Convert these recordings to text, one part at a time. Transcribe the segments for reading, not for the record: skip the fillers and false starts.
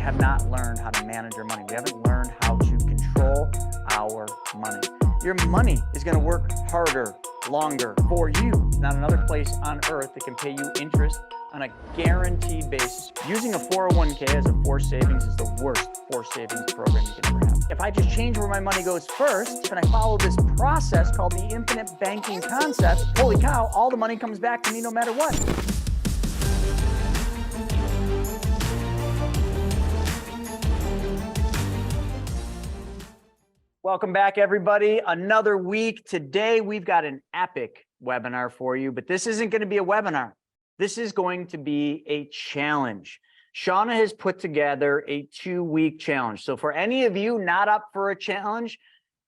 have not learned how to manage our money. We haven't learned how to control our money. Your money is going to work harder, longer for you, not another place on earth that can pay you interest on a guaranteed basis. Using a 401k as a forced savings is the worst forced savings program you can ever have. If I just change where my money goes first, and I follow this process called the infinite banking concept, holy cow, all the money comes back to me no matter what. Welcome back, everybody. Another week. Today, we've got an epic webinar for you, but this isn't going to be a webinar. This is going to be a challenge. Shauna has put together a 2-week challenge. So for any of you not up for a challenge,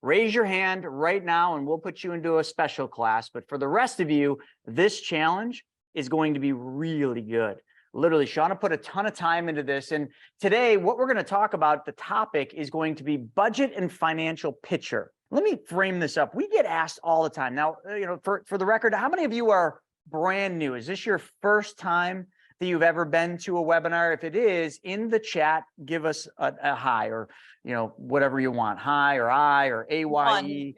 raise your hand right now and we'll put you into a special class. But for the rest of you, this challenge is going to be really good. Literally, Shauna put a ton of time into this. And today, what we're going to talk about, the topic is going to be budget and financial picture. Let me frame this up. We get asked all the time. Now, for the record, how many of you are brand new? Is this your first time that you've ever been to a webinar? If it is, in the chat, give us a hi or, whatever you want. Hi or I or AYE.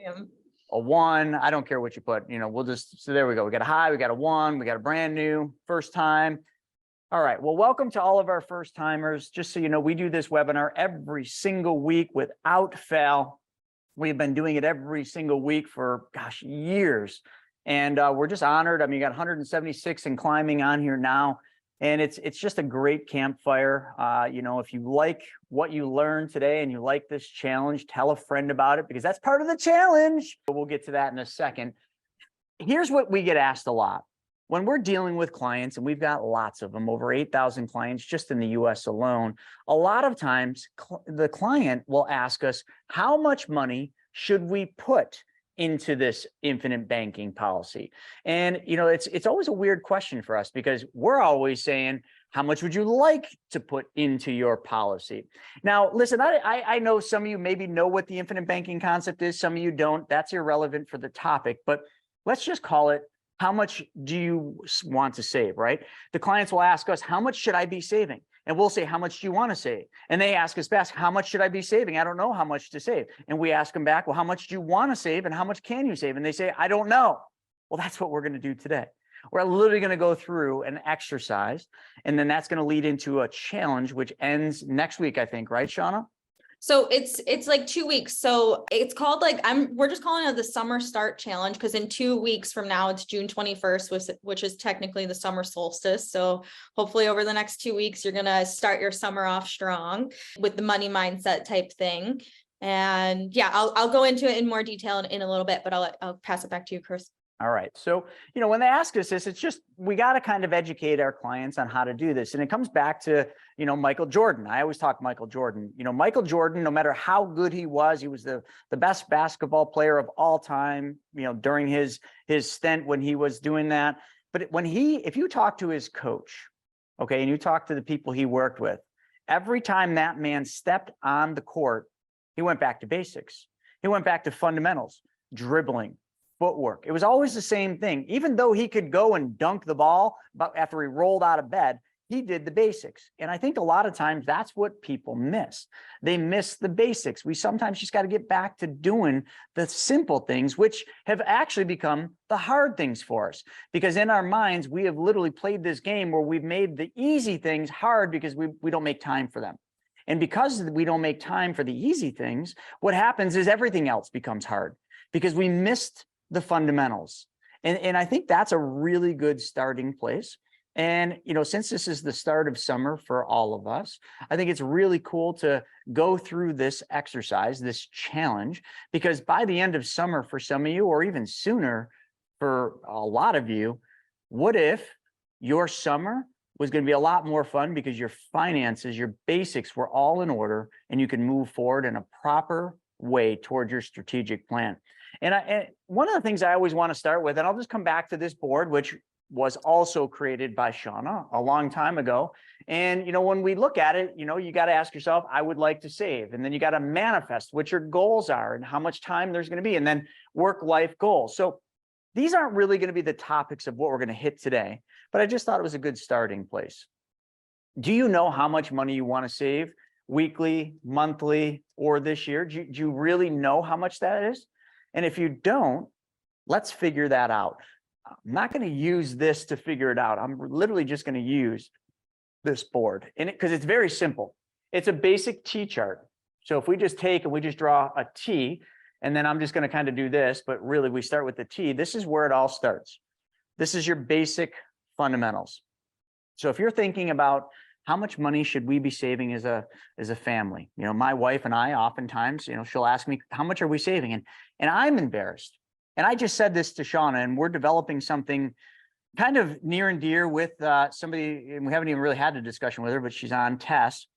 A 1. I don't care what you put. We'll just, so there we go. We got a hi, we got a 1, we got a brand new, first time. All right. Well, welcome to all of our first timers. Just so you know, we do this webinar every single week without fail. We've been doing it every single week for, years. And we're just honored. I mean, you got 176 and climbing on here now. And it's just a great campfire. If you like what you learned today and you like this challenge, tell a friend about it because that's part of the challenge. We'll get to that in a second. Here's what we get asked a lot. When we're dealing with clients, and we've got lots of them, over 8,000 clients just in the US alone, a lot of times the client will ask us, how much money should we put into this infinite banking policy? And, it's always a weird question for us because we're always saying, how much would you like to put into your policy? Now, listen, I know some of you maybe know what the infinite banking concept is. Some of you don't. That's irrelevant for the topic, but let's just call it, how much do you want to save, right? The clients will ask us, how much should I be saving? And we'll say, how much do you want to save? And they ask us back, how much should I be saving? I don't know how much to save. And we ask them back, well, how much do you want to save? And how much can you save? And they say, I don't know. Well, that's what we're going to do today. We're literally going to go through an exercise, and then that's going to lead into a challenge, which ends next week, I think, right, Shauna? So it's like 2 weeks. So it's called we're just calling it the summer start challenge because in 2 weeks from now, it's June 21st, which is technically the summer solstice. So hopefully over the next 2 weeks, you're going to start your summer off strong with the money mindset type thing. And yeah, I'll go into it in more detail in a little bit, but I'll pass it back to you, Chris. All right. So, when they ask us this, it's just, we got to kind of educate our clients on how to do this. And it comes back to, Michael Jordan. I always talk Michael Jordan. Michael Jordan, no matter how good he was the best basketball player of all time, during his stint when he was doing that. But if you talk to his coach, okay, and you talk to the people he worked with, every time that man stepped on the court, he went back to basics. He went back to fundamentals, dribbling, footwork. It was always the same thing. Even though he could go and dunk the ball, but after he rolled out of bed, he did the basics. And I think a lot of times that's what people miss. They miss the basics. We sometimes just got to get back to doing the simple things, which have actually become the hard things for us. Because in our minds, we have literally played this game where we've made the easy things hard because we don't make time for them. And because we don't make time for the easy things, what happens is everything else becomes hard because we missed the fundamentals. And I think that's a really good starting place. And, since this is the start of summer for all of us, I think it's really cool to go through this exercise, this challenge, because by the end of summer for some of you, or even sooner for a lot of you, what if your summer was going to be a lot more fun because your finances, your basics were all in order and you can move forward in a proper way toward your strategic plan. And one of the things I always want to start with, and I'll just come back to this board, which was also created by Shauna a long time ago. And, when we look at it, you got to ask yourself, I would like to save. And then you got to manifest what your goals are and how much time there's going to be, and then work-life goals. So these aren't really going to be the topics of what we're going to hit today, but I just thought it was a good starting place. Do you know how much money you want to save? weekly, monthly, or this year? Do you really know how much that is? And if you don't, let's figure that out. I'm not going to use this to figure it out. I'm literally just going to use this board in it because it's very simple. It's a basic T chart. So if we just take and we just draw a T, and then I'm just going to kind of do this, but really we start with the T. This is where it all starts. This is your basic fundamentals. So if you're thinking about how much money should we be saving as a family, you know, my wife and I oftentimes, you know, she'll ask me, how much are we saving? And I'm embarrassed. And I just said this to Shauna, and we're developing something kind of near and dear with somebody, and we haven't even really had a discussion with her, but she's on test.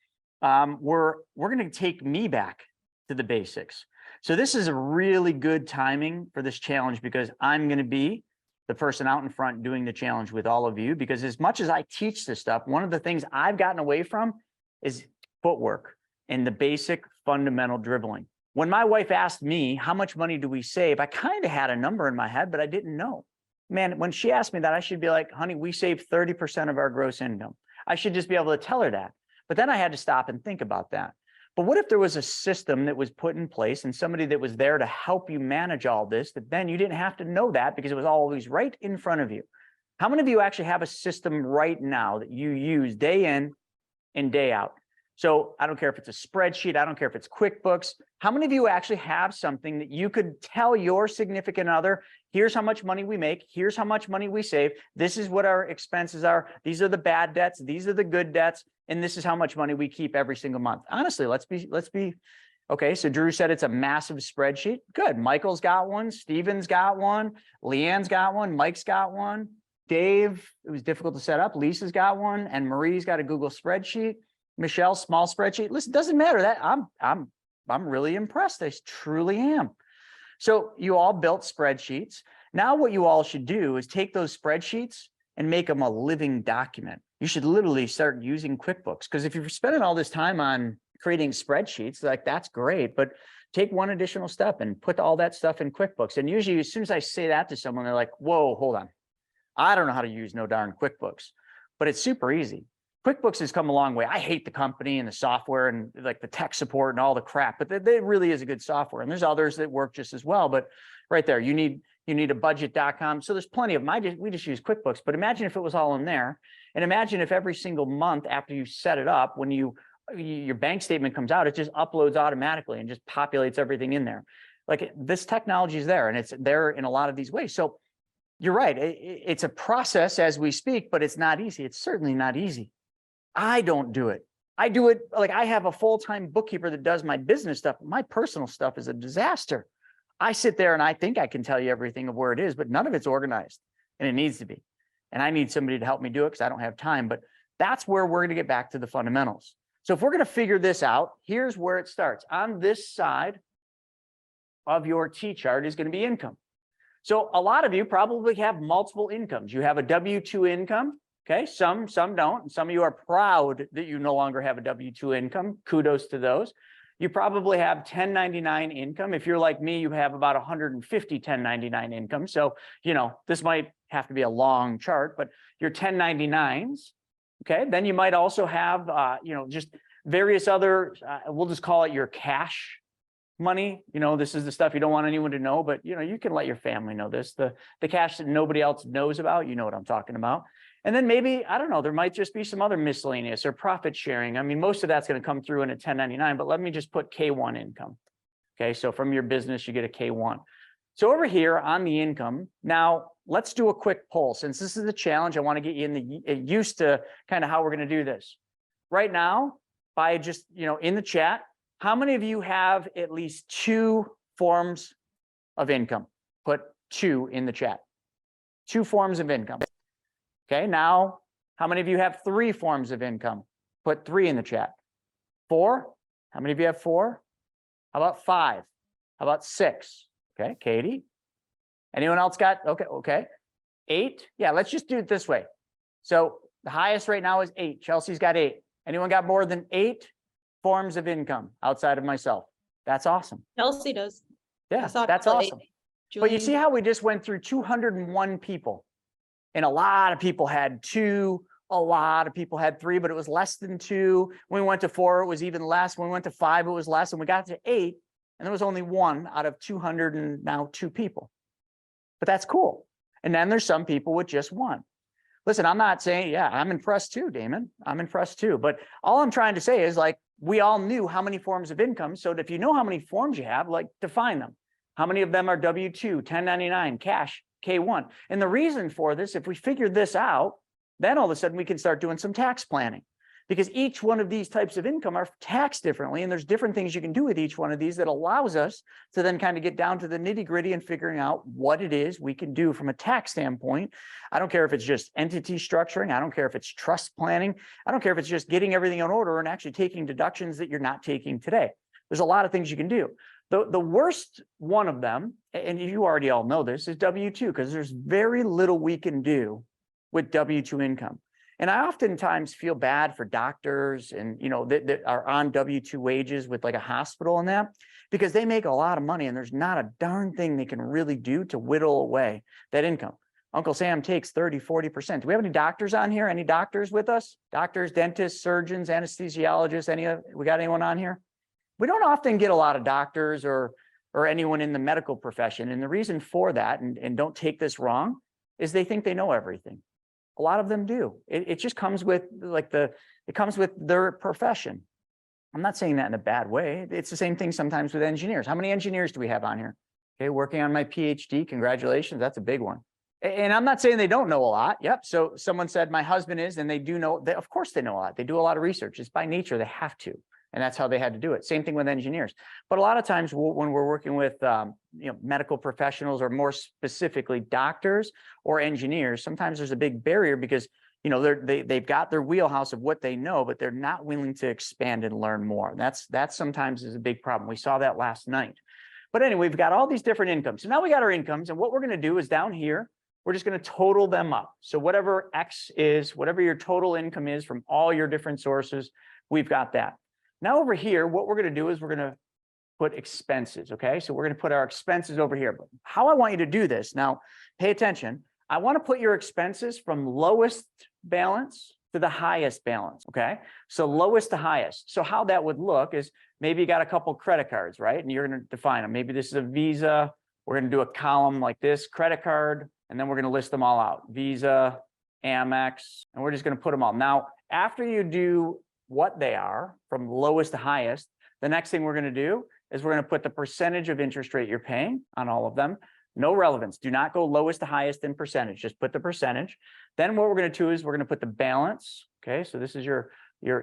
We're going to take me back to the basics. So this is a really good timing for this challenge because I'm going to be the person out in front doing the challenge with all of you, because as much as I teach this stuff, one of the things I've gotten away from is footwork and the basic fundamental dribbling. When my wife asked me, how much money do we save? I kind of had a number in my head, but I didn't know. Man, when she asked me that, I should be like, honey, we save 30% of our gross income. I should just be able to tell her that. But then I had to stop and think about that. But what if there was a system that was put in place and somebody that was there to help you manage all this, that then you didn't have to know that because it was always right in front of you? How many of you actually have a system right now that you use day in and day out? So I don't care if it's a spreadsheet, I don't care if it's QuickBooks. How many of you actually have something that you could tell your significant other, here's how much money we make, here's how much money we save, this is what our expenses are, these are the bad debts, these are the good debts, and this is how much money we keep every single month? Honestly, let's be okay. So Drew said it's a massive spreadsheet. Good. Michael's got one, Steven's got one, Leanne's got one, Mike's got one, Dave, it was difficult to set up, Lisa's got one, and Marie's got a Google spreadsheet. Michelle, small spreadsheet. Listen, doesn't matter that I'm really impressed. I truly am. So you all built spreadsheets. Now what you all should do is take those spreadsheets and make them a living document. You should literally start using QuickBooks, because if you're spending all this time on creating spreadsheets, like that's great, but take one additional step and put all that stuff in QuickBooks. And usually as soon as I say that to someone, they're like, whoa, hold on. I don't know how to use no darn QuickBooks, but it's super easy. QuickBooks has come a long way. I hate the company and the software and like the tech support and all the crap, but it really is a good software. And there's others that work just as well. But right there, you need a budget.com. So there's plenty of them. We just use QuickBooks. But imagine if it was all in there. And imagine if every single month after you set it up, when your bank statement comes out, it just uploads automatically and just populates everything in there. Like this technology is there, and it's there in a lot of these ways. So you're right. It's a process as we speak, but it's not easy. It's certainly not easy. I don't do it. I do it like I have a full-time bookkeeper that does my business stuff. My personal stuff is a disaster. I sit there and I think I can tell you everything of where it is, but none of it's organized, and it needs to be. And I need somebody to help me do it because I don't have time. But that's where we're going to get back to the fundamentals. So if we're going to figure this out, here's where it starts. On this side of your T chart is going to be income. So a lot of you probably have multiple incomes. You have a W-2 income. Okay, some don't. And some of you are proud that you no longer have a W-2 income. Kudos to those. You probably have 1099 income. If you're like me, you have about 150 1099 income. So, you know, this might have to be a long chart, but your 1099s. Okay, then you might also have, you know, just various other, we'll just call it your cash money. You know, this is the stuff you don't want anyone to know, but, you know, you can let your family know this. The cash that nobody else knows about, you know what I'm talking about. And then maybe, I don't know, there might just be some other miscellaneous or profit sharing. I mean, most of that's going to come through in a 1099, but let me just put K1 income. Okay, so from your business, you get a K1. So over here on the income, now let's do a quick poll. Since this is a challenge, I want to get you used to kind of how we're going to do this. Right now, by just, you know, in the chat, how many of you have at least 2 forms of income? Put 2 in the chat. 2 forms of income. Okay, now, how many of you have 3 forms of income? Put 3 in the chat. 4? How many of you have 4? How about 5? How about 6? Okay, Katie. Anyone else got, okay. 8? Yeah, let's just do it this way. So the highest right now is 8. Chelsea's got 8. Anyone got more than 8 forms of income outside of myself? That's awesome. Chelsea does. Yeah, that's awesome. But you see how we just went through 201 people. And a lot of people had 2 a lot of people had 3, but it was less than 2. When we went to 4, it was even less. When we went to 5, it was less. And we got to 8, and there was only 1 out of 202 people. But that's cool. And then there's some people with just 1. Listen, I'm not saying, yeah, I'm impressed too, Damon. I'm impressed too. But all I'm trying to say is, like, we all knew how many forms of income. So if you know how many forms you have, like, define them. How many of them are W-2, 1099, cash, K-1? And the reason for this, if we figure this out, then all of a sudden we can start doing some tax planning, because each one of these types of income are taxed differently. And there's different things you can do with each one of these that allows us to then kind of get down to the nitty gritty and figuring out what it is we can do from a tax standpoint. I don't care if it's just entity structuring. I don't care if it's trust planning. I don't care if it's just getting everything in order and actually taking deductions that you're not taking today. There's a lot of things you can do. The worst one of them, and you already all know this, is W-2, because there's very little we can do with W-2 income. And I oftentimes feel bad for doctors and, you know, that are on W-2 wages with like a hospital and that, because they make a lot of money and there's not a darn thing they can really do to whittle away that income. Uncle Sam takes 30, 40%. Do we have any doctors on here? Any doctors with us? Doctors, dentists, surgeons, anesthesiologists, we got anyone on here? We don't often get a lot of doctors or anyone in the medical profession. And the reason for that, and don't take this wrong, is they think they know everything. A lot of them do. It just comes with it comes with their profession. I'm not saying that in a bad way. It's the same thing sometimes with engineers. How many engineers do we have on here? Okay, working on my PhD, congratulations, that's a big one. And I'm not saying they don't know a lot. Yep. So someone said my husband is, and they do know, of course they know a lot. They do a lot of research. It's by nature, they have to. And that's how they had to do it. Same thing with engineers. But a lot of times when we're working with medical professionals, or more specifically doctors or engineers, sometimes there's a big barrier because they've got their wheelhouse of what they know, but they're not willing to expand and learn more. And that sometimes is a big problem. We saw that last night. But anyway, we've got all these different incomes. So now we got our incomes, and what we're going to do is down here, we're just going to total them up. So whatever X is, whatever your total income is from all your different sources, we've got that. Now over here, what we're going to do is we're going to put expenses, okay? So we're going to put our expenses over here. But how I want you to do this, now pay attention. I want to put your expenses from lowest balance to the highest balance, okay? So lowest to highest. So how that would look is maybe you got a couple credit cards, right? And you're going to define them. Maybe this is a Visa. We're going to do a column like this, credit card, and then we're going to list them all out. Visa, Amex, and we're just going to put them all. Now, after you do what they are from lowest to highest, the next thing we're going to do is we're going to put the percentage of interest rate you're paying on all of them. No relevance. Do not go lowest to highest in percentage. Just put the percentage. Then what we're going to do is we're going to put the balance. Okay, so this is your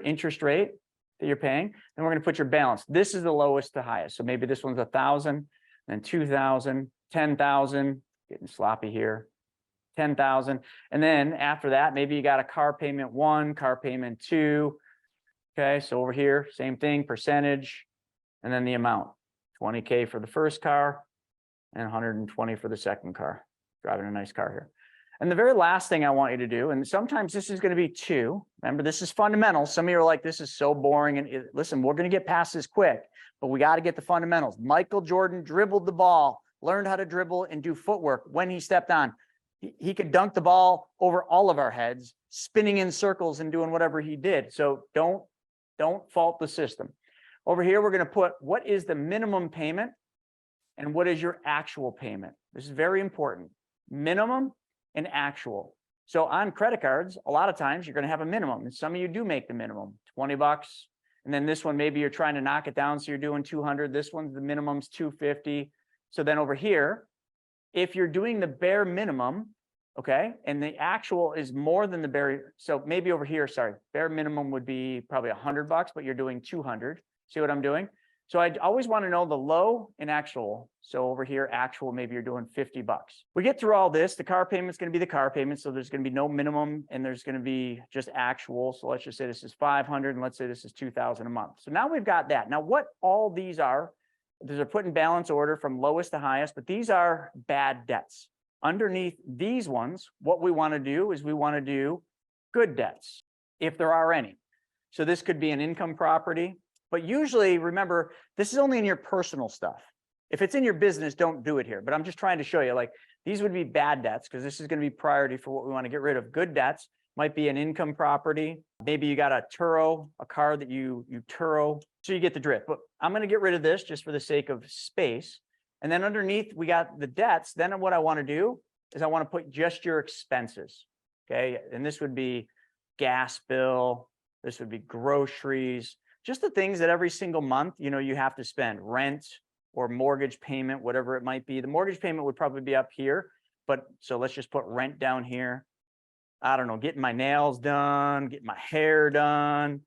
interest rate that you're paying. Then we're going to put your balance. This is the lowest to highest. So maybe this one's 1,000, then 2,000, 10,000. Getting sloppy here. 10,000. And then after that, maybe you got a car payment 1, car payment 2. Okay, so over here, same thing, percentage, and then the amount, 20K for the first car and 120 for the second car. Driving a nice car here. And the very last thing I want you to do, and sometimes this is going to be 2. Remember, this is fundamentals. Some of you are like, this is so boring. And listen, we're going to get past this quick, but we got to get the fundamentals. Michael Jordan dribbled the ball, learned how to dribble and do footwork when he stepped on. He could dunk the ball over all of our heads, spinning in circles and doing whatever he did. So don't fault the system. Over here, we're going to put what is the minimum payment and what is your actual payment. This is very important. Minimum and actual. So on credit cards, a lot of times you're going to have a minimum, and some of you do make the minimum, $20. And then this one, maybe you're trying to knock it down, so you're doing 200. This one's the minimum's 250. So then over here, if you're doing the bare minimum, okay, and the actual is more than the bare, so maybe over here, sorry, bare minimum would be probably $100, but you're doing 200. See what I'm doing? So I always want to know the low and actual. So over here, actual, maybe you're doing $50. We get through all this, the car payment's going to be the car payment. So there's going to be no minimum and there's going to be just actual. So let's just say this is 500 and let's say this is 2,000 a month. So now we've got that. Now what all these are put in balance order from lowest to highest, but these are bad debts. Underneath these ones, what we want to do is we want to do good debts, if there are any. So this could be an income property, but usually remember, this is only in your personal stuff. If it's in your business, don't do it here. But I'm just trying to show you, like, these would be bad debts because this is going to be priority for what we want to get rid of. Good debts. might be an income property. Maybe you got a Turo, a car that you Turo. So you get the drift. But I'm going to get rid of this just for the sake of space. And then underneath, we got the debts. Then what I want to do is I want to put just your expenses. Okay. And this would be gas bill. This would be groceries, just the things that every single month, you have to spend, rent or mortgage payment, whatever it might be. The mortgage payment would probably be up here. But so let's just put rent down here. I don't know, getting my nails done, getting my hair done,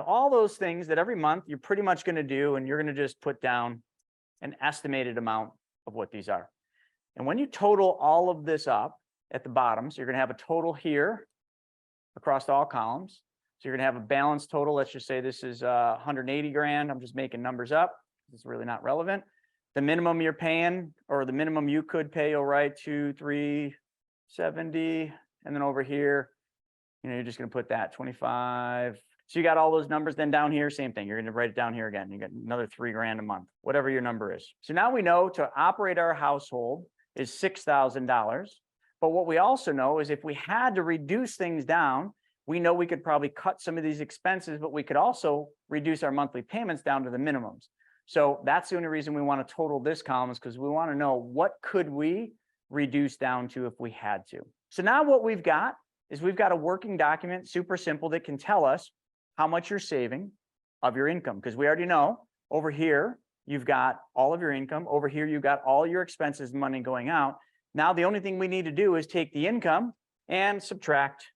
all those things that every month you're pretty much going to do, and you're going to just put down an estimated amount of what these are. And when you total all of this up at the bottom, so you're going to have a total here across all columns. So you're going to have a balance total. Let's just say this is 180 grand. I'm just making numbers up. It's really not relevant. The minimum you're paying, or the minimum you could pay, you'll write 2,370. And then over here, you're just going to put that 25. So you got all those numbers. Then down here, same thing. You're going to write it down here again. You got another 3 grand a month, whatever your number is. So now we know to operate our household is $6,000. But what we also know is if we had to reduce things down, we know we could probably cut some of these expenses, but we could also reduce our monthly payments down to the minimums. So that's the only reason we want to total this column, is because we want to know what could we reduce down to if we had to. So now what we've got is we've got a working document, super simple, that can tell us how much you're saving of your income. Because we already know over here, you've got all of your income. Over here, you've got all your expenses, money going out. Now, the only thing we need to do is take the income and subtract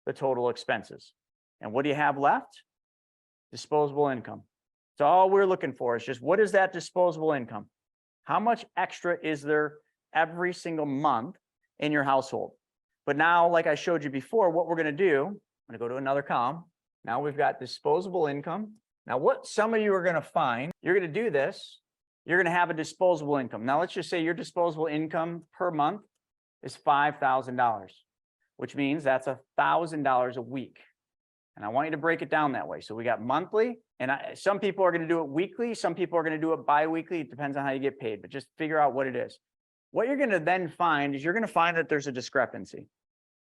the total expenses. And what do you have left? Disposable income. So all we're looking for is just, what is that disposable income? How much extra is there every single month in your household? But now, like I showed you before, what we're going to do, I'm going to go to another column. Now we've got disposable income. Now, what some of you are going to find, you're going to do this, you're going to have a disposable income. Now, let's just say your disposable income per month is $5,000, which means that's $1,000 a week. And I want you to break it down that way. So we got monthly, and some people are going to do it weekly. Some people are going to do it bi-weekly. It depends on how you get paid, but just figure out what it is. What you're going to then find is you're going to find that there's a discrepancy.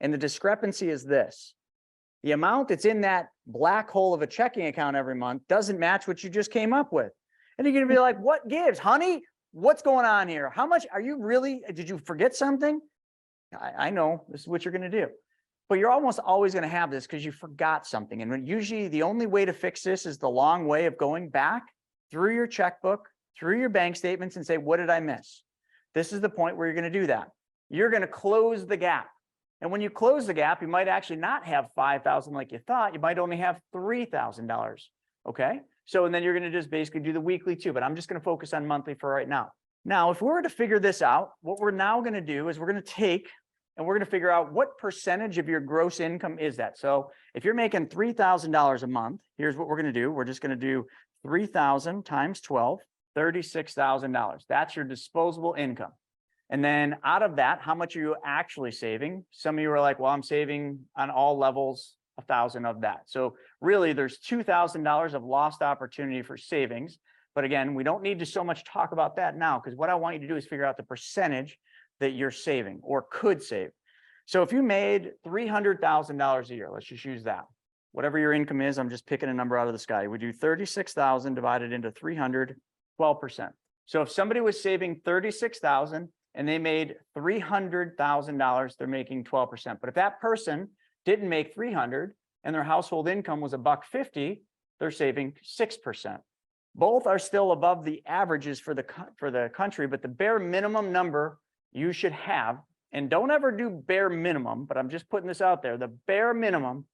And the discrepancy is this. The amount that's in that black hole of a checking account every month doesn't match what you just came up with. And you're going to be like, what gives, honey? What's going on here? How much are you really, did you forget something? I know this is what you're going to do. But you're almost always going to have this because you forgot something. And usually the only way to fix this is the long way of going back through your checkbook, through your bank statements, and say, what did I miss? This is the point where you're going to do that. You're going to close the gap. And when you close the gap, you might actually not have $5,000 like you thought. You might only have $3,000. Okay. So, and then you're going to just basically do the weekly too, but I'm just going to focus on monthly for right now. Now, if we were to figure this out, what we're now going to do is we're going to take and we're going to figure out what percentage of your gross income is that. So if you're making $3,000 a month, here's what we're going to do. We're just going to do 3,000 times 12, $36,000. That's your disposable income. And then out of that, how much are you actually saving? Some of you are like, well, I'm saving on all levels 1,000 of that. So really there's $2,000 of lost opportunity for savings. But again, we don't need to so much talk about that now, because what I want you to do is figure out the percentage that you're saving or could save. So if you made $300,000 a year, let's just use that. Whatever your income is, I'm just picking a number out of the sky. We do 36,000 divided into 300, 12%. So if somebody was saving 36,000 and they made $300,000, they're making 12%. But if that person didn't make 300 and their household income was $150, they're saving 6%. Both are still above the averages for the country, but the bare minimum number you should have, and don't ever do bare minimum, but I'm just putting this out there, the bare minimum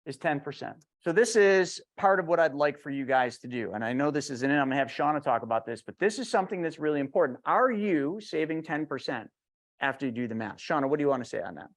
is 10%. So this is part of what I'd like for you guys to do. And I know this isn't it, I'm gonna have Shauna talk about this, but this is something that's really important. Are you saving 10% after you do the math? Shauna, what do you want to say on that?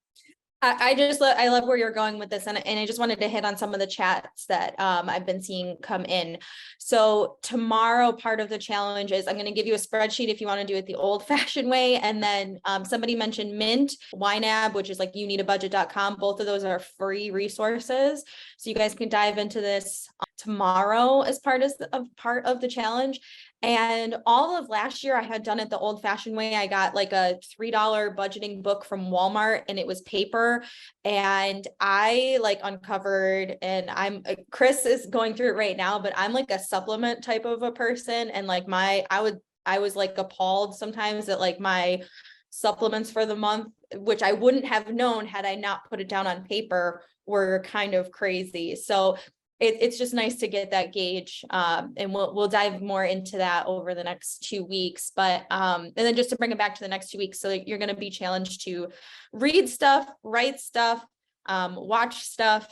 I love where you're going with this. And I just wanted to hit on some of the chats that I've been seeing come in. So tomorrow, part of the challenge is I'm going to give you a spreadsheet if you want to do it the old fashioned way. And then somebody mentioned Mint, YNAB, which is like youneedabudget.com. Both of those are free resources. So you guys can dive into this tomorrow as part of the challenge. And all of last year I had done it the old fashioned way. I got like a $3 budgeting book from Walmart, and it was paper. And I like uncovered, and Chris is going through it right now, but I'm like a supplement type of a person. And like I was like appalled sometimes at like my supplements for the month, which I wouldn't have known had I not put it down on paper, were kind of crazy. So it's just nice to get that gauge. And we'll dive more into that over the next 2 weeks. But and then just to bring it back to the next 2 weeks, so you're going to be challenged to read stuff, write stuff, watch stuff,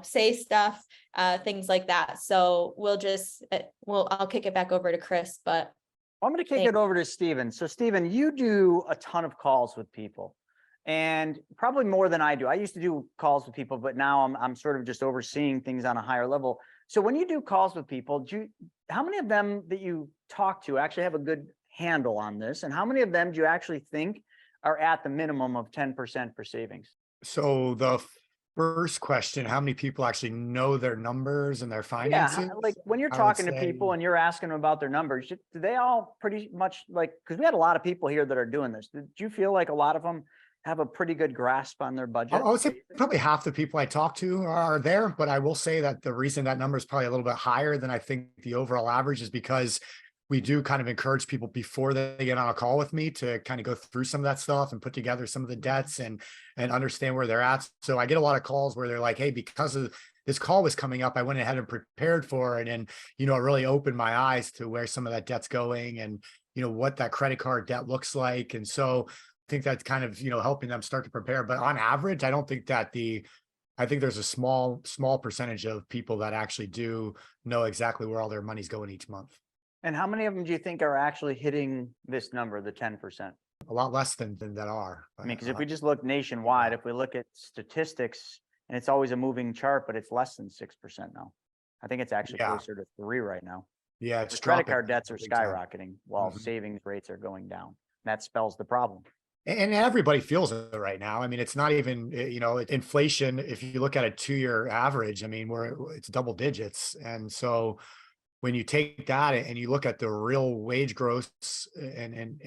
say stuff, things like that. So I'll kick it back over to Chris, but I'm going to kick it over to Steven. So Steven, you do a ton of calls with people, and probably more than I do. I used to do calls with people, but now I'm sort of just overseeing things on a higher level. So when you do calls with people, how many of them that you talk to actually have a good handle on this? And how many of them do you actually think are at the minimum of 10% for savings? So the first question, how many people actually know their numbers and their finances? Yeah, like when you're I would talking to say- people and you're asking them about their numbers, do they all pretty much like, because we had a lot of people here that are doing this. Did you feel like a lot of them have a pretty good grasp on their budget? I would say probably half the people I talk to are there, but I will say that the reason that number is probably a little bit higher than I think the overall average is because we do kind of encourage people before they get on a call with me to kind of go through some of that stuff and put together some of the debts and understand where they're at. So I get a lot of calls where they're like, hey, because of this call was coming up, I went ahead and prepared for it. And, it really opened my eyes to where some of that debt's going and, what that credit card debt looks like. And so I think that's kind of, helping them start to prepare. But on average, I don't think that I think there's a small percentage of people that actually do know exactly where all their money's going each month. And how many of them do you think are actually hitting this number, the 10%? A lot less than that are. I mean, because if we just look nationwide, if we look at statistics, and it's always a moving chart, but it's less than 6% now. I think it's actually closer to 3 right now. Yeah, it's Credit dropping. card debts are Big time. skyrocketing while Mhm. savings rates are going down. That spells the problem. And everybody feels it right now. I mean, it's not even, inflation. If you look at a 2-year average, I mean, it's double digits. And so when you take that and you look at the real wage growth and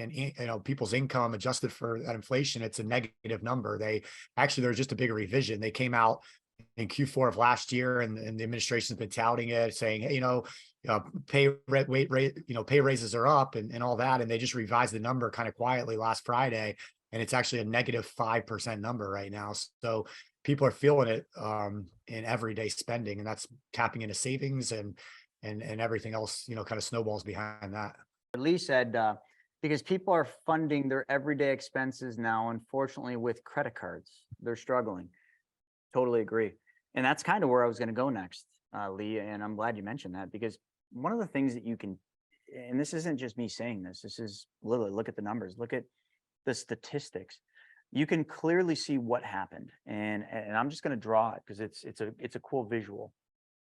people's income adjusted for that inflation, it's a negative number. There's just a bigger revision. They came out in Q4 of last year, and the administration's been touting it, saying, hey, pay raises are up and all that, and they just revised the number kind of quietly last Friday, and it's actually a negative 5% number right now. So people are feeling it in everyday spending, and that's tapping into savings and everything else, kind of snowballs behind that. Lee said, because people are funding their everyday expenses now, unfortunately, with credit cards, they're struggling. Totally agree. And that's kind of where I was going to go next, Lee. And I'm glad you mentioned that, because one of the things that you can, and this isn't just me saying this is literally, look at the numbers, look at the statistics. You can clearly see what happened. And I'm just going to draw it because it's a cool visual.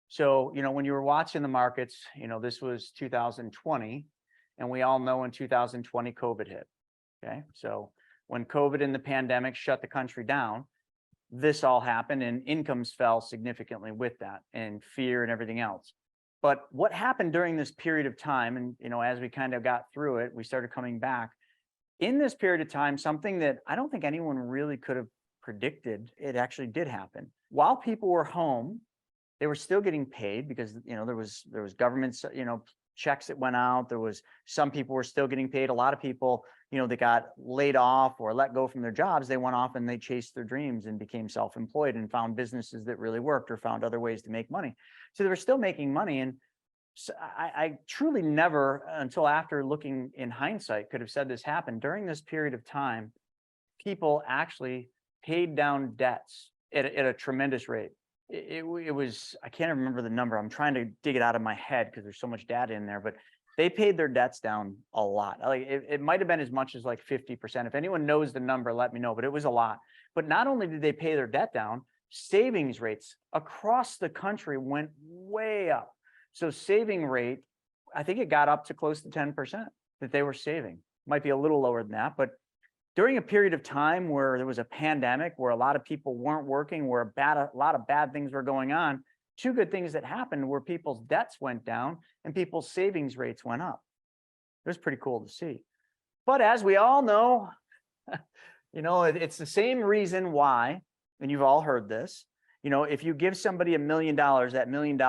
So, when you were watching the markets, this was 2020, and we all know in 2020, COVID hit. Okay. So when COVID and the pandemic shut the country down, this all happened and incomes fell significantly with that, and fear and everything else. But what happened during this period of time, and, as we kind of got through it, we started coming back in this period of time, something that I don't think anyone really could have predicted. It actually did happen. While people were home, they were still getting paid because, there was government, checks that went out. There was some people were still getting paid. A lot of people, that got laid off or let go from their jobs, they went off and they chased their dreams and became self-employed and found businesses that really worked or found other ways to make money. So they were still making money. And so I truly never, until after looking in hindsight, could have said this happened. During this period of time, people actually paid down debts at a tremendous rate. It was, I can't remember the number. I'm trying to dig it out of my head because there's so much data in there, but they paid their debts down a lot. Like it might've been as much as like 50%. If anyone knows the number, let me know, but it was a lot. But not only did they pay their debt down, savings rates across the country went way up. So saving rate, I think it got up to close to 10% that they were saving. Might be a little lower than that, but during a period of time where there was a pandemic, where a lot of people weren't working, where a lot of bad things were going on, two good things that happened were people's debts went down and people's savings rates went up. It was pretty cool to see. But as we all know, it's the same reason why, and you've all heard this, if you give somebody $1 million, that $1 million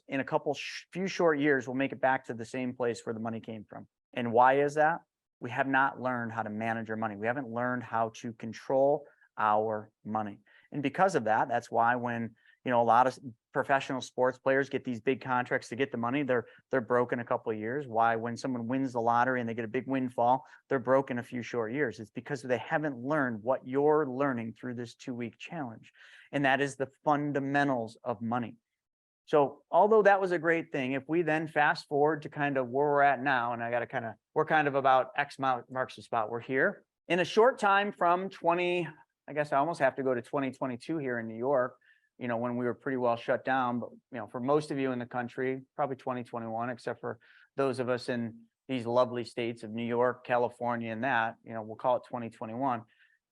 in a few short years will make it back to the same place where the money came from. And why is that? We have not learned how to manage our money. We haven't learned how to control our money. And because of that, that's why when, a lot of professional sports players get these big contracts to get the money, they're broke in a couple of years. Why when someone wins the lottery and they get a big windfall, they're broke in a few short years. It's because they haven't learned what you're learning through this 2-week challenge. And that is the fundamentals of money. So although that was a great thing, if we then fast forward to kind of where we're at now, and we're kind of about X marks the spot. We're here in a short time from I guess I almost have to go to 2022 here in New York, when we were pretty well shut down. But, for most of you in the country, probably 2021, except for those of us in these lovely states of New York, California, and that, we'll call it 2021.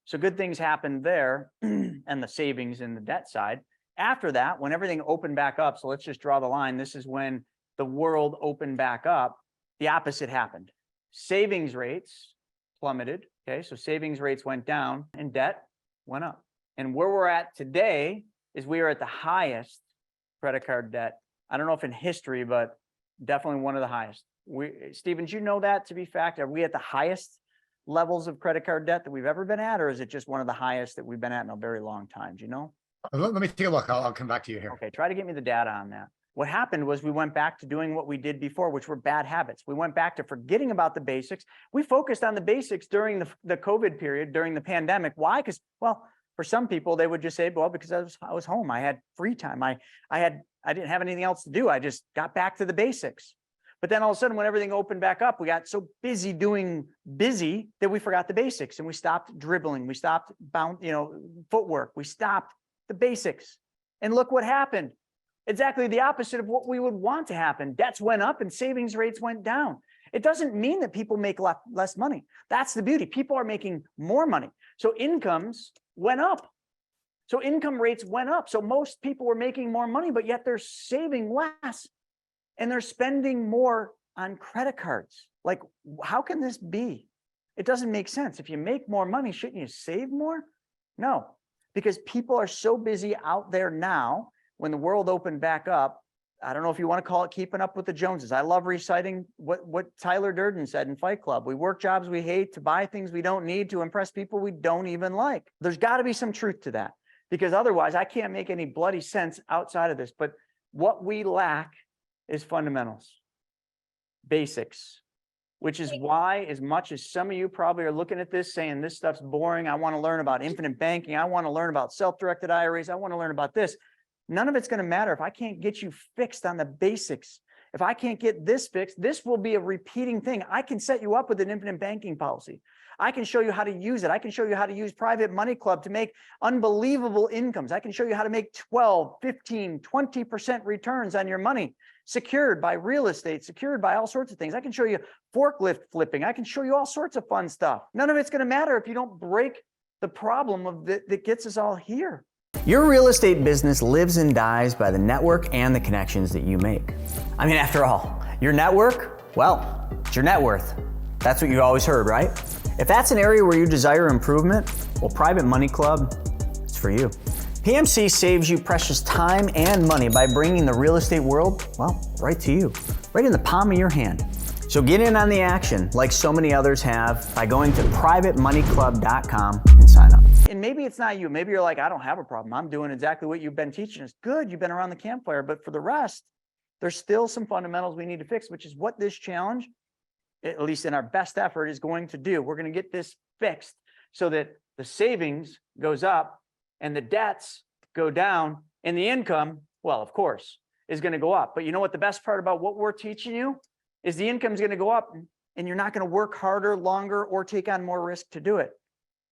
So good things happened there and the savings and the debt side. After that, when everything opened back up, so let's just draw the line. This is when the world opened back up. The opposite happened. Savings rates plummeted. Okay, so savings rates went down and debt went up. And where we're at today is we are at the highest credit card debt. I don't know if in history, but definitely one of the highest. Stephen, do you know that to be fact? Are we at the highest levels of credit card debt that we've ever been at, or is it just one of the highest that we've been at in a very long time? Do you know? Let me take a look. I'll come back to you here. Okay, try to get me the data on that. What happened was we went back to doing what we did before, which were bad habits. We went back to forgetting about the basics. We focused on the basics during the COVID period, during the pandemic. Why? Because, for some people, they would just say, because I was home. I had free time. I didn't have anything else to do. I just got back to the basics. But then all of a sudden, when everything opened back up, we got so busy doing busy that we forgot the basics, and we stopped dribbling. We stopped footwork. We stopped the basics. And look what happened. Exactly the opposite of what we would want to happen. Debts went up and savings rates went down. It doesn't mean that people make less money. That's the beauty. People are making more money. So incomes went up. So income rates went up. So most people were making more money, but yet they're saving less and they're spending more on credit cards. Like, how can this be? It doesn't make sense. If you make more money, shouldn't you save more? No, because people are so busy out there now. When the world opened back up, I don't know if you want to call it keeping up with the Joneses. I love reciting what Tyler Durden said in Fight Club. We work jobs we hate to buy things we don't need to impress people we don't even like. There's got to be some truth to that, because otherwise I can't make any bloody sense outside of this. But what we lack is fundamentals, basics, which is why, as much as some of you probably are looking at this saying this stuff's boring, I want to learn about infinite banking, I want to learn about self-directed IRAs, I want to learn about this. None of it's going to matter if I can't get you fixed on the basics. If I can't get this fixed, this will be a repeating thing. I can set you up with an infinite banking policy. I can show you how to use it. I can show you how to use Private Money Club to make unbelievable incomes. I can show you how to make 12, 15, 20% returns on your money, secured by real estate, secured by all sorts of things. I can show you forklift flipping. I can show you all sorts of fun stuff. None of it's going to matter if you don't break the problem that gets us all here. Your real estate business lives and dies by the network and the connections that you make. I mean, after all, your network, well, it's your net worth. That's what you always heard, right? If that's an area where you desire improvement, well, Private Money Club, it's for you. PMC saves you precious time and money by bringing the real estate world, well, right to you, right in the palm of your hand. So get in on the action like so many others have by going to privatemoneyclub.com and sign up. And maybe it's not you. Maybe you're like, I don't have a problem. I'm doing exactly what you've been teaching us. Good, you've been around the campfire. But for the rest, there's still some fundamentals we need to fix, which is what this challenge, at least in our best effort, is going to do. We're going to get this fixed so that the savings goes up and the debts go down and the income, well, of course, is going to go up. But you know what the best part about what we're teaching you is the income is going to go up and you're not going to work harder, longer, or take on more risk to do it.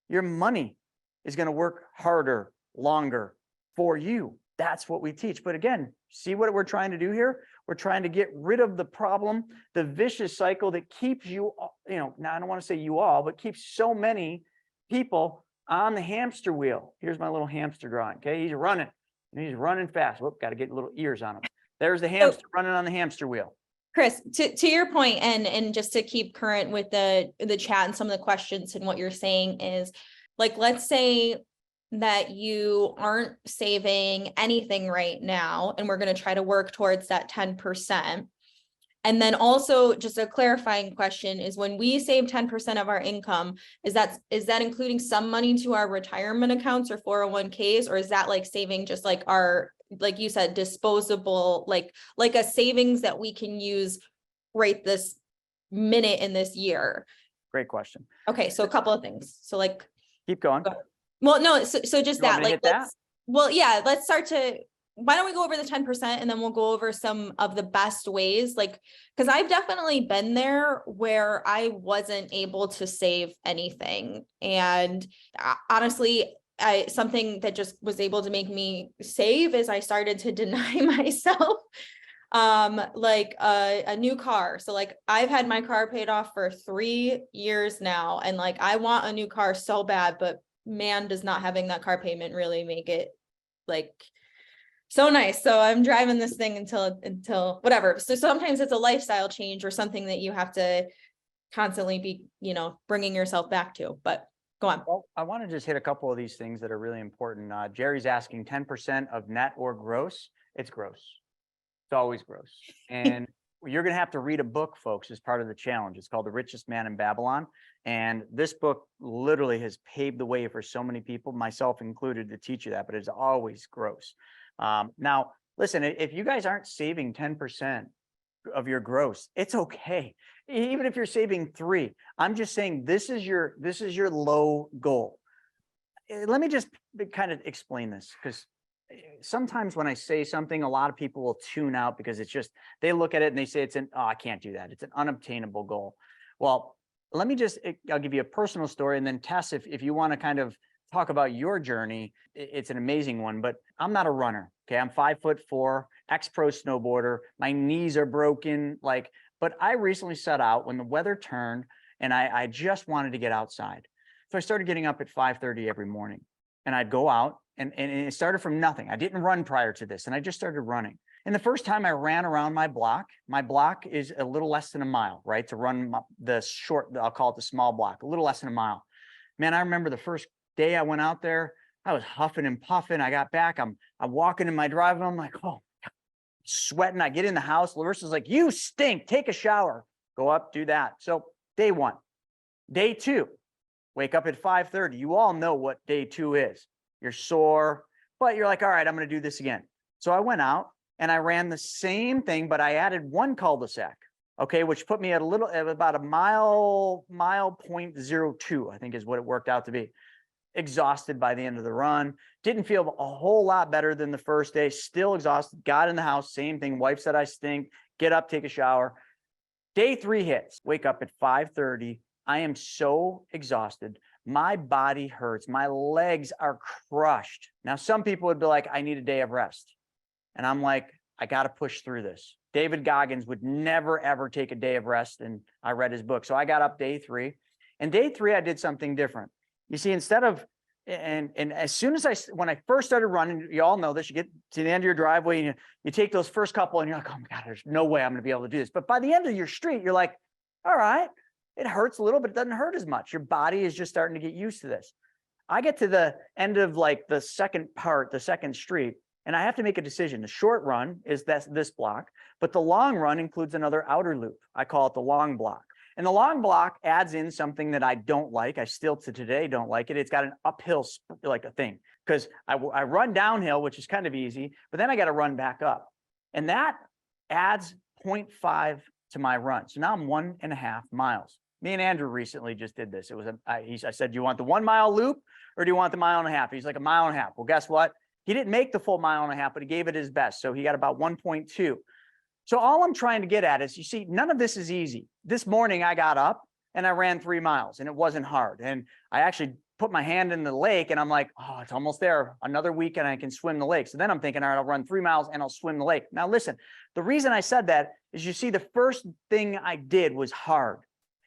Your money is going to work harder, longer for you. That's what we teach. But again, see what we're trying to do here? We're trying to get rid of the problem, the vicious cycle that keeps you, now I don't want to say you all, but keeps so many people on the hamster wheel. Here's my little hamster drawing. Okay, he's running. And he's running fast. Whoop, got to get little ears on him. There's the hamster running on the hamster wheel. Chris, to your point, and just to keep current with the chat and some of the questions and what you're saying is, like, let's say that you aren't saving anything right now, and we're going to try to work towards that 10%. And then also just a clarifying question is, when we save 10% of our income, is that including some money to our retirement accounts or 401ks, or is that like saving just like our, like you said, disposable, like a savings that we can use right this minute in this year? Great question. Okay, so a couple of things. So like, Keep going. well, no, so just You want that, me to like, hit that? well, yeah, let's start to, why don't we go over the 10% and then we'll go over some of the best ways, like, because I've definitely been there where I wasn't able to save anything. And honestly, something that just was able to make me save is I started to deny myself like a new car. So like, I've had my car paid off for 3 years now, and like, I want a new car so bad, but man, does not having that car payment really make it like so nice. So I'm driving this thing until whatever. So sometimes it's a lifestyle change or something that you have to constantly be, bringing yourself back to, but go on. Well, I want to just hit a couple of these things that are really important. Jerry's asking 10% of net or gross. It's gross. It's always gross. And you're going to have to read a book, folks, as part of the challenge. It's called The Richest Man in Babylon. And this book literally has paved the way for so many people, myself included, to teach you that, but it's always gross. Now, listen, if you guys aren't saving 10% of your gross, it's okay. Even if you're saving 3, I'm just saying this is your low goal. Let me just kind of explain this, because sometimes when I say something, a lot of people will tune out because it's just, they look at it and they say I can't do that. It's an unobtainable goal. Well, I'll give you a personal story, and then Tess, if you want to kind of talk about your journey, it's an amazing one, but I'm not a runner. Okay. I'm 5'4", ex-pro snowboarder. My knees are broken. But I recently set out when the weather turned and I just wanted to get outside. So I started getting up at 5:30 every morning, and I'd go out and it started from nothing. I didn't run prior to this, and I just started running. And the first time I ran around my block is a little less than a mile, right? To run the short, I'll call it the small block, a little less than a mile. Man, I remember the first day I went out there, I was huffing and puffing. I got back, I'm walking in my driveway. I'm like, oh, sweating. I get in the house. Larissa's like, you stink, take a shower, go up, do that. So day 1. Day 2, wake up at 5:30. You all know what day 2 is. You're sore, but you're like, all right, I'm going to do this again. So I went out and I ran the same thing, but I added 1 cul-de-sac. Okay, which put me at about a mile 0.02, I think is what it worked out to be. Exhausted by the end of the run. Didn't feel a whole lot better than the first day. Still exhausted. Got in the house. Same thing. Wife said I stink. Get up, take a shower. Day 3 hits. Wake up at 5:30. I am so exhausted. My body hurts. My legs are crushed. Now, some people would be like, I need a day of rest. And I'm like, I got to push through this. David Goggins would never, ever take a day of rest. And I read his book. So I got up day 3. And day 3, I did something different. You see, instead of, and as soon as when I first started running, you all know this, you get to the end of your driveway and you take those first couple and you're like, oh my God, there's no way I'm going to be able to do this. But by the end of your street, you're like, all right, it hurts a little, but it doesn't hurt as much. Your body is just starting to get used to this. I get to the end of like the second street, and I have to make a decision. The short run is this block, but the long run includes another outer loop. I call it the long block. And the long block adds in something that I don't like. I still to today don't like it. It's got an uphill like a thing, because I run downhill, which is kind of easy, but then I got to run back up. And that adds 0.5 to my run. So now I'm 1.5 miles. Me and Andrew recently just did this. It was I said, do you want the 1 mile loop or do you want the 1.5 miles? He's like, 1.5 miles. Well, guess what? He didn't make the full 1.5 miles, but he gave it his best. So he got about 1.2. So all I'm trying to get at is, you see, none of this is easy. This morning I got up and I ran 3 miles and it wasn't hard. And I actually put my hand in the lake and I'm like, oh, it's almost there. Another week and I can swim the lake. So then I'm thinking, all right, I'll run 3 miles and I'll swim the lake. Now listen, the reason I said that is, you see, the first thing I did was hard.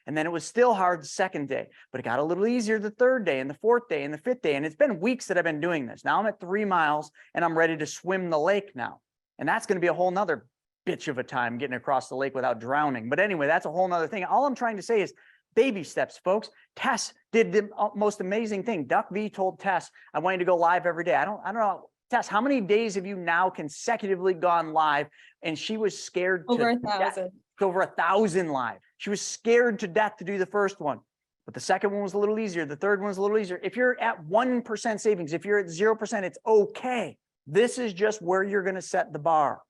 And then it was still hard the second day, but it got a little easier the third day and the fourth day and the fifth day. And it's been weeks that I've been doing this. Now I'm at 3 miles and I'm ready to swim the lake now. And that's going to be a whole nother bitch of a time getting across the lake without drowning. But anyway, that's a whole nother thing. All I'm trying to say is baby steps, folks. Tess did the most amazing thing. Duck V told Tess, I want you to go live every day. I don't know. Tess, how many days have you now consecutively gone live? And she was scared Over to 1,000. over 1,000 live. She was scared to death to do the first one, but the second one was a little easier. The third one was a little easier. If you're at 1% savings, if you're at 0%, it's okay. This is just where you're going to set the bar.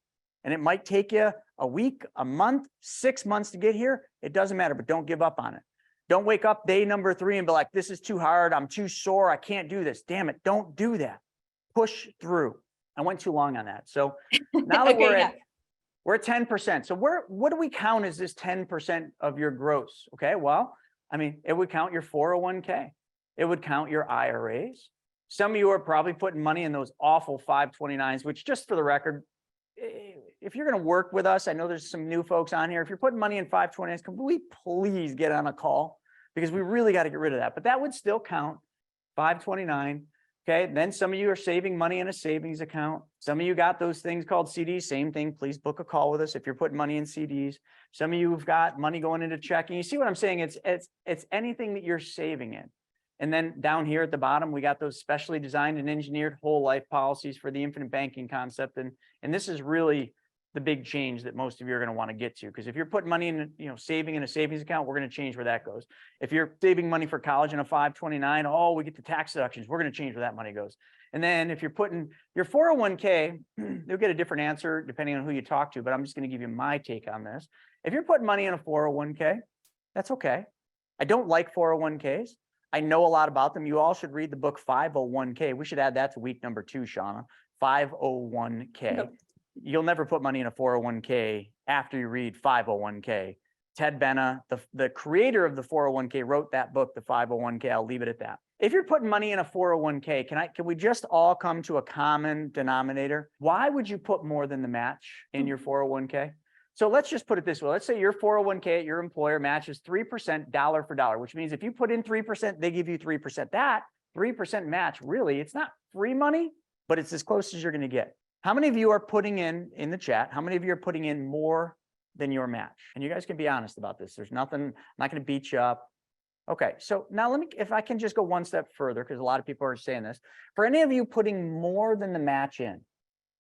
And it might take you a week, a month, 6 months to get here. It doesn't matter, but don't give up on it. Don't wake up day number 3 and be like, this is too hard. I'm too sore. I can't do this. Damn it. Don't do that. Push through. I went too long on that. So now that Okay, we're at 10%. So what do we count as this 10% of your gross? Okay. Well, I mean, it would count your 401k. It would count your IRAs. Some of you are probably putting money in those awful 529s, which just for the record, if you're going to work with us, I know there's some new folks on here. If you're putting money in 529s, can we please get on a call? Because we really got to get rid of that. But that would still count 529. Okay. Then some of you are saving money in a savings account. Some of you got those things called CDs. Same thing. Please book a call with us if you're putting money in CDs. Some of you have got money going into checking. You see what I'm saying? It's anything that you're saving in. And then down here at the bottom, we got those specially designed and engineered whole life policies for the infinite banking concept. And this is really the big change that most of you are going to want to get to. Because if you're putting money in, saving in a savings account, we're going to change where that goes. If you're saving money for college in a 529, oh, we get the tax deductions. We're going to change where that money goes. And then if you're putting your 401k, you'll get a different answer depending on who you talk to, but I'm just going to give you my take on this. If you're putting money in a 401k, that's okay. I don't like 401ks. I know a lot about them. You all should read the book 501k. We should add that to week number 2, Shauna. 501k. Yep. You'll never put money in a 401k after you read 501k. Ted Benna, the creator of the 401k, wrote that book, the 501k. I'll leave it at that. If you're putting money in a 401k, can we just all come to a common denominator? Why would you put more than the match in your 401k? So let's just put it this way. Let's say your 401k at your employer matches 3% dollar for dollar, which means if you put in 3%, they give you 3%. That 3% match, really, it's not free money, but it's as close as you're going to get. How many of you are putting in the chat? How many of you are putting in more than your match? And you guys can be honest about this. There's nothing, I'm not going to beat you up. Okay. So now if I can just go one step further, because a lot of people are saying this, for any of you putting more than the match in,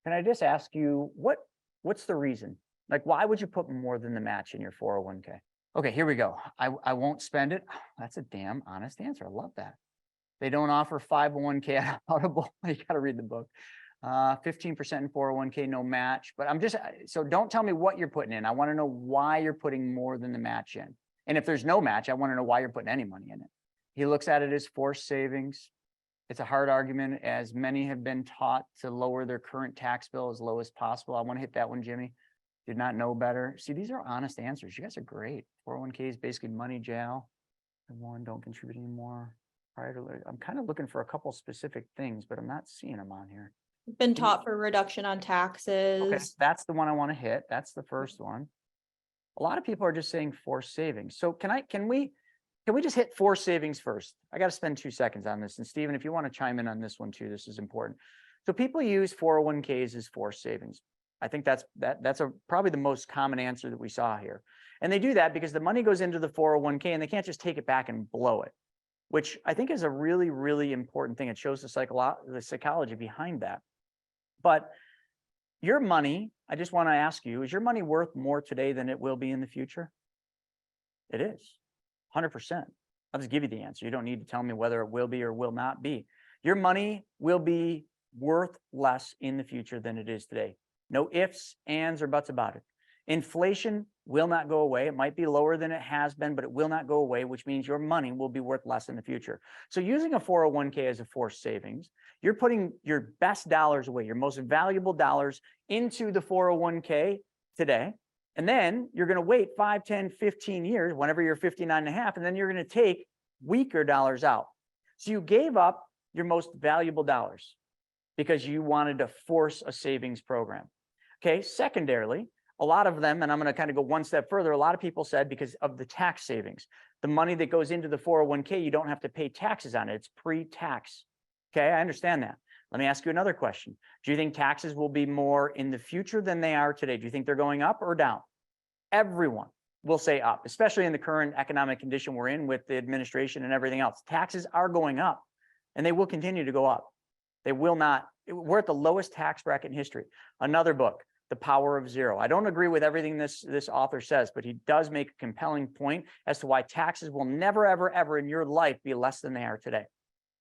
can I just ask you, what's the reason? Like, why would you put more than the match in your 401k? Okay, here we go. I won't spend it. That's a damn honest answer. I love that. They don't offer 501k at Audible. You got to read the book. 15% in 401k, no match. But so don't tell me what you're putting in. I want to know why you're putting more than the match in. And if there's no match, I want to know why you're putting any money in it. He looks at it as forced savings. It's a hard argument, as many have been taught to lower their current tax bill as low as possible. I want to hit that one, Jimmy. Did not know better. See, these are honest answers. You guys are great. 401k is basically money jail. One, don't contribute anymore. I'm kind of looking for a couple specific things, but I'm not seeing them on here. Been taught for reduction on taxes. Okay, that's the one I want to hit. That's the first one. A lot of people are just saying forced savings. So can we just hit forced savings first? I got to spend 2 seconds on this. And Stephen, if you want to chime in on this one too, this is important. So people use 401ks as forced savings. I think that's probably the most common answer that we saw here. And they do that because the money goes into the 401k and they can't just take it back and blow it, which I think is a really, really important thing. It shows the psychology behind that. But your money, I just want to ask you, is your money worth more today than it will be in the future? It is, 100%. I'll just give you the answer. You don't need to tell me whether it will be or will not be. Your money will be worth less in the future than it is today. No ifs, ands, or buts about it. Inflation will not go away. It might be lower than it has been, but it will not go away, which means your money will be worth less in the future. So using a 401k as a forced savings, you're putting your best dollars away, your most valuable dollars into the 401k today. And then you're going to wait 5, 10, 15 years, whenever you're 59 and a half, and then you're going to take weaker dollars out. So you gave up your most valuable dollars because you wanted to force a savings program. Okay, secondarily, a lot of them, and I'm going to kind of go one step further, a lot of people said because of the tax savings. The money that goes into the 401k, you don't have to pay taxes on it. It's pre-tax. Okay, I understand that. Let me ask you another question. Do you think taxes will be more in the future than they are today? Do you think they're going up or down? Everyone will say up, especially in the current economic condition we're in with the administration and everything else. Taxes are going up and they will continue to go up. They will not. We're at the lowest tax bracket in history. Another book, The Power of Zero. I don't agree with everything this author says, but he does make a compelling point as to why taxes will never, ever, ever in your life be less than they are today.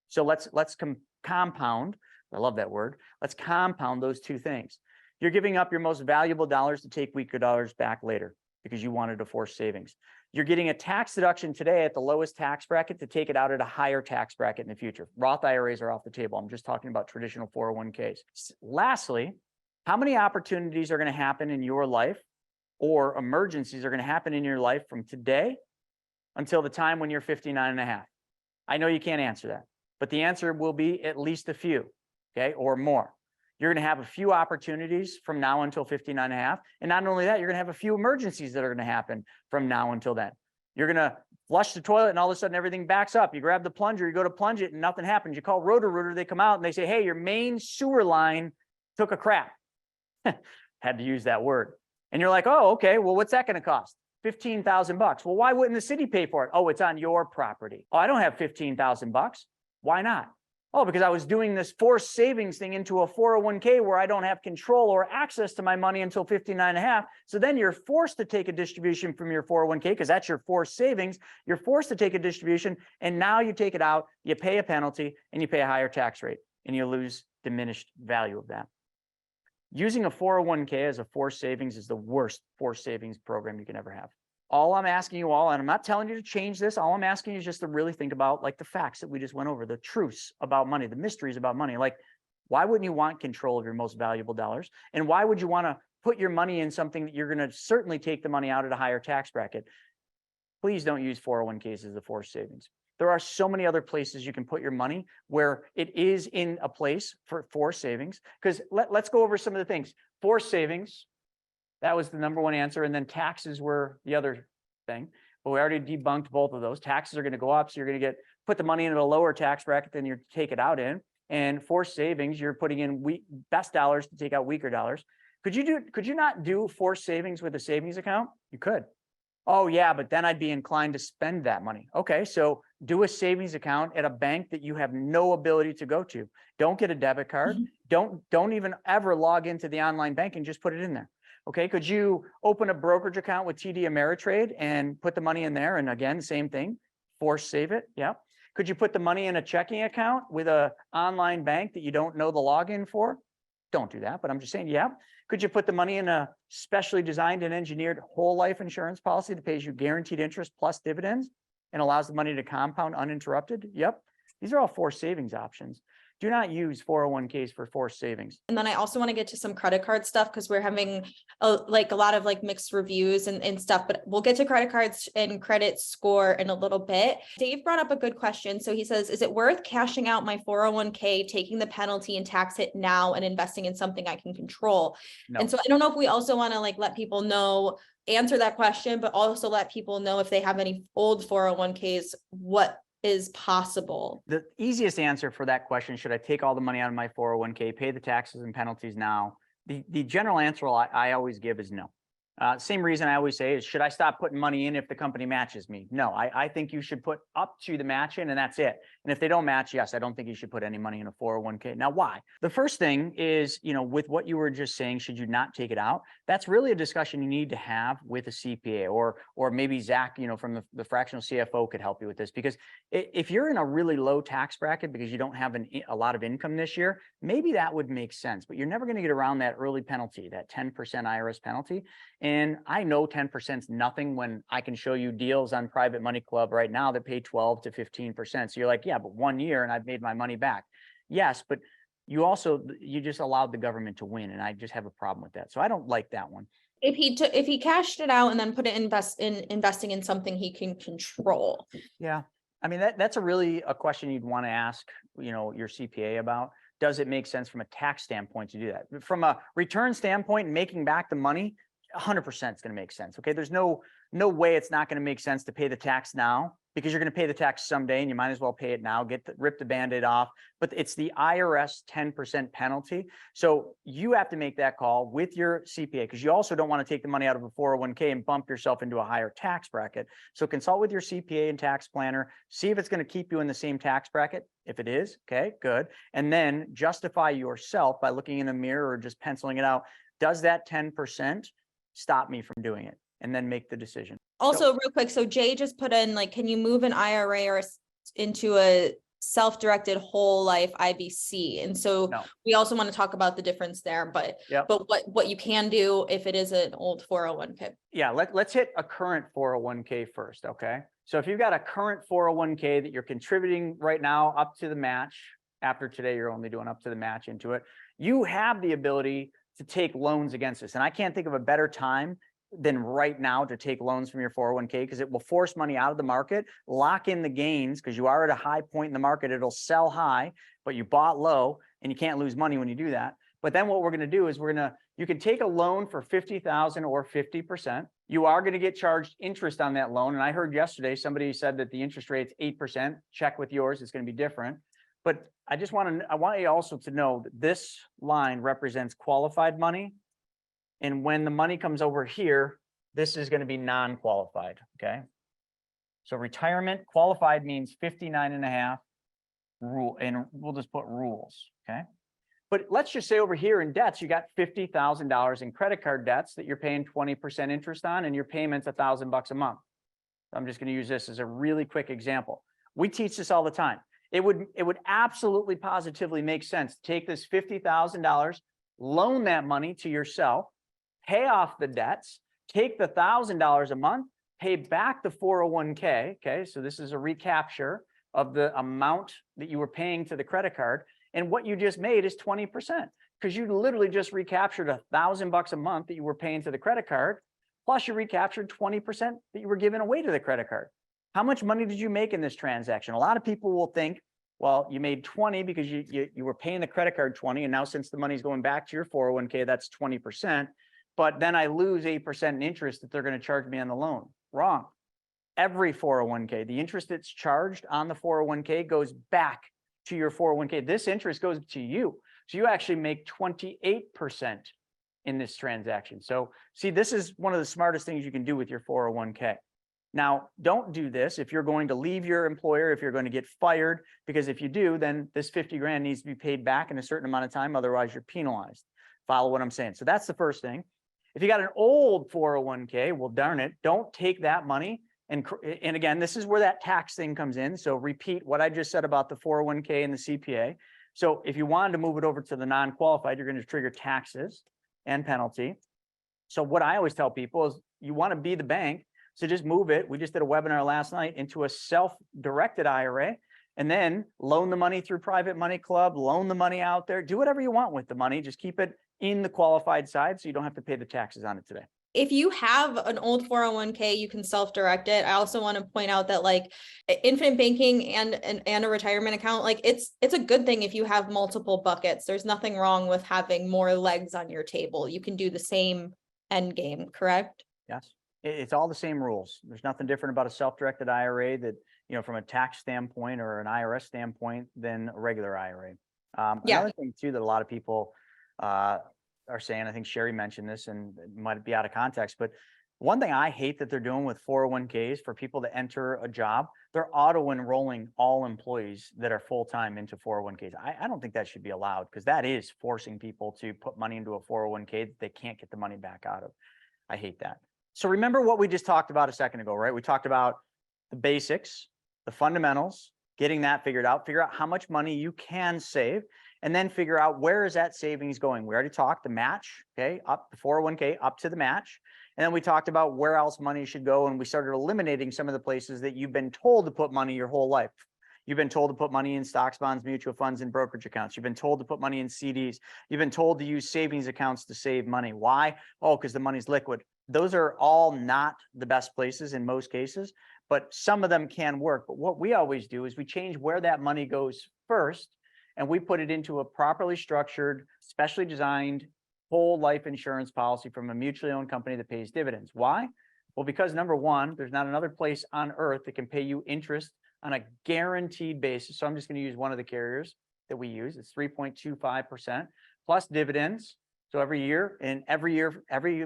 So let's compound. I love that word. Let's compound those two things. You're giving up your most valuable dollars to take weaker dollars back later because you wanted to force savings. You're getting a tax deduction today at the lowest tax bracket to take it out at a higher tax bracket in the future. Roth IRAs are off the table. I'm just talking about traditional 401ks. Lastly, how many opportunities are going to happen in your life or emergencies are going to happen in your life from today until the time when you're 59 and a half? I know you can't answer that, but the answer will be at least a few, okay, or more. You're going to have a few opportunities from now until 59 and a half. And not only that, you're going to have a few emergencies that are going to happen from now until then. You're going to flush the toilet and all of a sudden everything backs up. You grab the plunger, you go to plunge it and nothing happens. You call Roto-Rooter, they come out and they say, hey, your main sewer line took a crap. Had to use that word. And you're like, oh, okay, well, what's that going to cost? $15,000. Well, why wouldn't the city pay for it? Oh, it's on your property. Oh, I don't have $15,000. Why not? Oh, because I was doing this forced savings thing into a 401k where I don't have control or access to my money until 59 and a half. So then you're forced to take a distribution from your 401k because that's your forced savings. You're forced to take a distribution and now you take it out, you pay a penalty and you pay a higher tax rate and you lose diminished value of that. Using a 401k as a forced savings is the worst forced savings program you can ever have. All I'm asking you all, and I'm not telling you to change this, all I'm asking you is just to really think about like the facts that we just went over, the truths about money, the mysteries about money. Like, why wouldn't you want control of your most valuable dollars? And why would you want to put your money in something that you're going to certainly take the money out at a higher tax bracket? Please don't use 401ks as a forced savings. There are so many other places you can put your money where it is in a place for forced savings. Because let's go over some of the things. Forced savings, that was the number one answer. And then taxes were the other thing. But we already debunked both of those. Taxes are going to go up. So you're going to put the money in at a lower tax bracket than you take it out in. And forced savings, you're putting in best dollars to take out weaker dollars. Could you not do forced savings with a savings account? You could. Oh yeah, but then I'd be inclined to spend that money. Okay, so do a savings account at a bank that you have no ability to go to. Don't get a debit card. Don't even ever log into the online banking, just put it in there. Okay, could you open a brokerage account with TD Ameritrade and put the money in there? And again, same thing, force save it. Yeah. Could you put the money in a checking account with an online bank that you don't know the login for? Don't do that, but I'm just saying, yeah. Could you put the money in a specially designed and engineered whole life insurance policy that pays you guaranteed interest plus dividends and allows the money to compound uninterrupted? Yep. These are all forced savings options. Do not use 401ks for forced savings. And then I also want to get to some credit card stuff because we're having a lot of mixed reviews and stuff, but we'll get to credit cards and credit score in a little bit. Dave brought up a good question. So he says, is it worth cashing out my 401k, taking the penalty and tax hit now and investing in something I can control? No. And so I don't know if we also want to let people know, answer that question, but also let people know if they have any old 401ks, what is possible. The easiest answer for that question, should I take all the money out of my 401k, pay the taxes and penalties now? The general answer I always give is no. Same reason I always say is, should I stop putting money in if the company matches me? No, I think you should put up to the match in and that's it. And if they don't match, yes, I don't think you should put any money in a 401k. Now, why? The first thing is, with what you were just saying, should you not take it out? That's really a discussion you need to have with a CPA or maybe Zach, from the fractional CFO could help you with this, because if you're in a really low tax bracket because you don't have a lot of income this year, maybe that would make sense, but you're never going to get around that early penalty, that 10% IRS penalty. And I know 10% is nothing when I can show you deals on Private Money Club right now that pay 12 to 15%. So you're like, yeah, but 1 year and I've made my money back. Yes, but you just allowed the government to win. And I just have a problem with that. So I don't like that one. If he cashed it out and then put it investing in something he can control. Yeah. I mean, that's a question you'd want to ask, your CPA about. Does it make sense from a tax standpoint to do that? From a return standpoint, making back the money, 100% it's going to make sense. Okay. There's no way it's not going to make sense to pay the tax now, because you're going to pay the tax someday and you might as well pay it now, rip the Band-Aid off. But it's the IRS 10% penalty. So you have to make that call with your CPA, because you also don't want to take the money out of a 401k and bump yourself into a higher tax bracket. So consult with your CPA and tax planner, see if it's going to keep you in the same tax bracket. If it is, okay, good. And then justify yourself by looking in the mirror or just penciling it out. Does that 10% stop me from doing it? And then make the decision. Also, real quick, so Jay just put in, like, can you move an IRA or into a self-directed whole life IBC? And so we also want to talk about the difference there, but what you can do if it is an old 401k. Yeah, let's hit a current 401k first, okay? So if you've got a current 401k that you're contributing right now up to the match, after today you're only doing up to the match into it, you have the ability to take loans against this. And I can't think of a better time than right now to take loans from your 401k, because it will force money out of the market, lock in the gains, because you are at a high point in the market. It'll sell high, but you bought low and you can't lose money when you do that. But then what we're going to do is you can take a loan for 50,000 or 50%. You are going to get charged interest on that loan. And I heard yesterday, somebody said that the interest rate's 8%. Check with yours. It's going to be different. But I want you also to know that this line represents qualified money. And when the money comes over here, this is going to be non-qualified. Okay. So retirement qualified means 59.5 rule, and we'll just put rules. Okay. But let's just say over here in debts, you got $50,000 in credit card debts that you're paying 20% interest on, and your payment's $1,000 a month. I'm just going to use this as a really quick example. We teach this all the time. It would absolutely positively make sense to take this $50,000, loan that money to yourself, pay off the debts, take the $1,000 a month, pay back the 401k. Okay, so this is a recapture of the amount that you were paying to the credit card. And what you just made is 20%, because you literally just recaptured $1,000 a month that you were paying to the credit card, plus you recaptured 20% that you were giving away to the credit card. How much money did you make in this transaction? A lot of people will think, well, you made 20 because you were paying the credit card 20, and now since the money's going back to your 401k, that's 20%. But then I lose 8% in interest that they're going to charge me on the loan. Wrong. Every 401k, the interest that's charged on the 401k goes back to your 401k. This interest goes to you. So you actually make 28% in this transaction. So see, this is one of the smartest things you can do with your 401k. Now, don't do this if you're going to leave your employer, if you're going to get fired, because if you do, then this 50 grand needs to be paid back in a certain amount of time. Otherwise, you're penalized. Follow what I'm saying. So that's the first thing. If you got an old 401k, well, darn it, don't take that money. And again, this is where that tax thing comes in. So repeat what I just said about the 401k and the CPA. So if you wanted to move it over to the non-qualified, you're going to trigger taxes and penalty. So what I always tell people is you want to be the bank. So just move it. We just did a webinar last night into a self-directed IRA, and then loan the money through Private Money Club, loan the money out there, do whatever you want with the money. Just keep it in the qualified side so you don't have to pay the taxes on it today. If you have an old 401k, you can self-direct it. I also want to point out that like infinite banking and a retirement account, like it's a good thing if you have multiple buckets. There's nothing wrong with having more legs on your table. You can do the same end game, correct? Yes. It's all the same rules. There's nothing different about a self-directed IRA that, from a tax standpoint or an IRS standpoint than a regular IRA. Another thing too that a lot of people are saying, I think Sherry mentioned this and it might be out of context, but one thing I hate that they're doing with 401ks for people to enter a job, they're auto enrolling all employees that are full-time into 401ks. I don't think that should be allowed, because that is forcing people to put money into a 401k that they can't get the money back out of. I hate that. So remember what we just talked about a second ago, right? We talked about the basics, the fundamentals, getting that figured out, figure out how much money you can save, and then figure out where is that savings going. We already talked the match, okay, up the 401k, up to the match. And then we talked about where else money should go. And we started eliminating some of the places that you've been told to put money your whole life. You've been told to put money in stocks, bonds, mutual funds, and brokerage accounts. You've been told to put money in CDs. You've been told to use savings accounts to save money. Why? Oh, because the money's liquid. Those are all not the best places in most cases, but some of them can work. But what we always do is we change where that money goes first, and we put it into a properly structured, specially designed whole life insurance policy from a mutually owned company that pays dividends. Why? Well, because number one, there's not another place on earth that can pay you interest on a guaranteed basis. So I'm just going to use one of the carriers that we use. It's 3.25% plus dividends. So every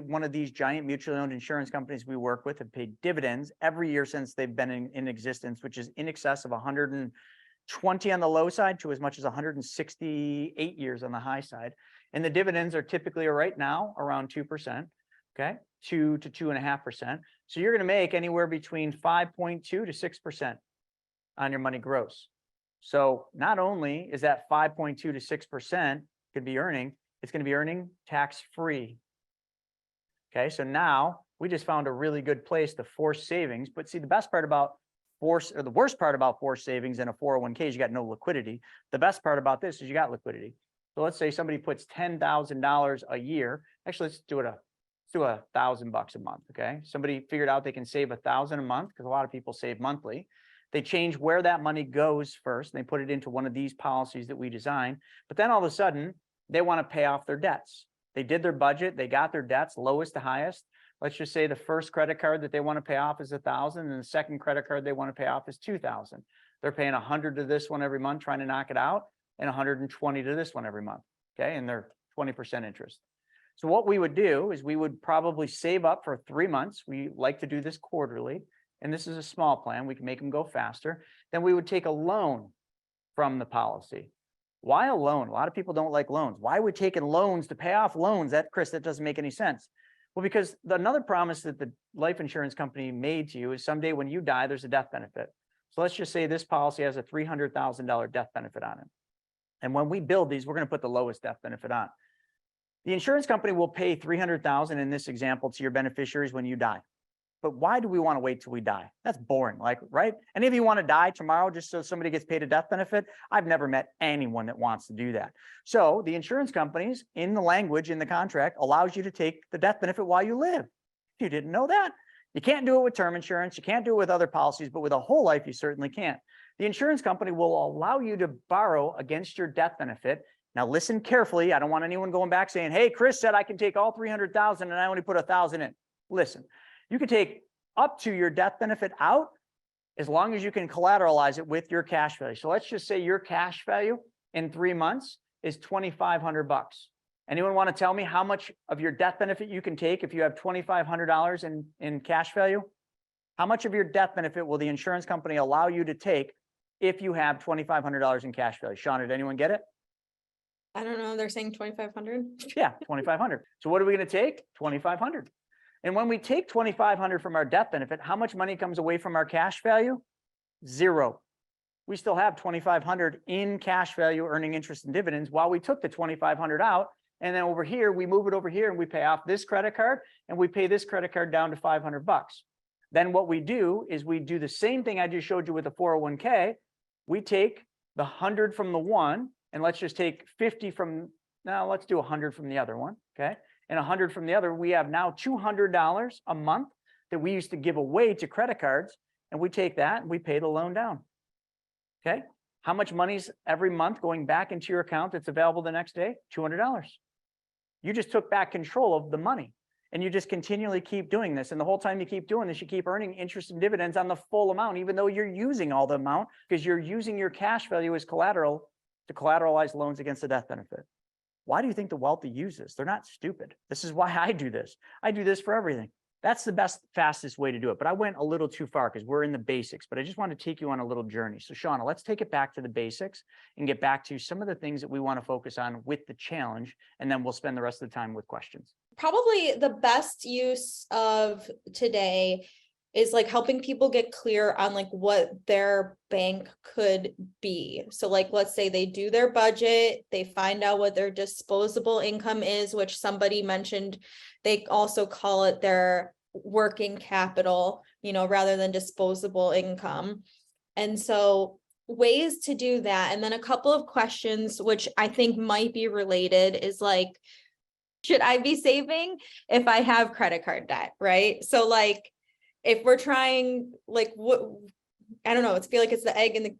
one of these giant mutually owned insurance companies we work with have paid dividends every year since they've been in existence, which is in excess of 120 on the low side to as much as 168 years on the high side. And the dividends are typically right now around 2%, okay, 2 to 2.5%. So you're going to make anywhere between 5.2 to 6% on your money gross. So not only is that 5.2 to 6% could be earning, it's going to be earning tax-free. Okay, so now we just found a really good place to force savings. But see, the worst part about forced savings in a 401k is you got no liquidity. The best part about this is you got liquidity. So let's say somebody puts $10,000 a year. Actually, let's do $1,000 a month. Okay, somebody figured out they can save $1,000 a month because a lot of people save monthly. They change where that money goes first. And they put it into one of these policies that we design. But then all of a sudden, they want to pay off their debts. They did their budget. They got their debts lowest to highest. Let's just say the first credit card that they want to pay off is $1,000, and the second credit card they want to pay off is $2,000. They're paying $100 to this one every month, trying to knock it out, and $120 to this one every month. Okay, and they're 20% interest. So what we would do is we would probably save up for 3 months. We like to do this quarterly, and this is a small plan. We can make them go faster. Then we would take a loan from the policy. Why a loan? A lot of people don't like loans. Why are we taking loans to pay off loans? Chris, that doesn't make any sense. Well, because another promise that the life insurance company made to you is someday when you die, there's a death benefit. So let's just say this policy has a $300,000 death benefit on it. And when we build these, we're going to put the lowest death benefit on. The insurance company will pay $300,000 in this example to your beneficiaries when you die. But why do we want to wait till we die? That's boring, right? Any of you want to die tomorrow just so somebody gets paid a death benefit? I've never met anyone that wants to do that. So the insurance companies, in the language in the contract, allows you to take the death benefit while you live. You didn't know that? You can't do it with term insurance. You can't do it with other policies, but with a whole life, you certainly can. The insurance company will allow you to borrow against your death benefit. Now listen carefully. I don't want anyone going back saying, hey, Chris said I can take all $300,000 and I only put $1,000 in. Listen. You can take up to your death benefit out as long as you can collateralize it with your cash value. So let's just say your cash value in 3 months is $2,500. Anyone want to tell me how much of your death benefit you can take if you have $2,500 in cash value? How much of your death benefit will the insurance company allow you to take if you have $2,500 in cash value? Shauna, did anyone get it? I don't know. They're saying 2,500. Yeah, 2,500. So what are we going to take? 2,500. And when we take 2,500 from our death benefit, how much money comes away from our cash value? Zero. We still have 2,500 in cash value earning interest and dividends while we took the 2,500 out. And then over here, we move it over here and we pay off this credit card and we pay this credit card down to $500. Then what we do is we do the same thing I just showed you with the 401k. We take the 100 from the one, and let's just take 50 from, now let's do 100 from the other one, okay? And 100 from the other, we have now $200 a month that we used to give away to credit cards. And we take that and we pay the loan down. Okay. How much money's every month going back into your account that's available the next day? $200. You just took back control of the money and you just continually keep doing this. And the whole time you keep doing this, you keep earning interest and dividends on the full amount, even though you're using all the amount because you're using your cash value as collateral to collateralize loans against the death benefit. Why do you think the wealthy use this? They're not stupid. This is why I do this. I do this for everything. That's the best, fastest way to do it. But I went a little too far because we're in the basics, but I just want to take you on a little journey. So Shauna, let's take it back to the basics and get back to some of the things that we want to focus on with the challenge. And then we'll spend the rest of the time with questions. Probably the best use of today is like helping people get clear on like what their bank could be. So like, let's say they do their budget, they find out what their disposable income is, which somebody mentioned, they also call it their working capital, rather than disposable income. And so ways to do that. And then a couple of questions, which I think might be related is like, should I be saving if I have credit card debt, right? So like, if we're trying, like, what, I don't know, it's feel like it's the egg and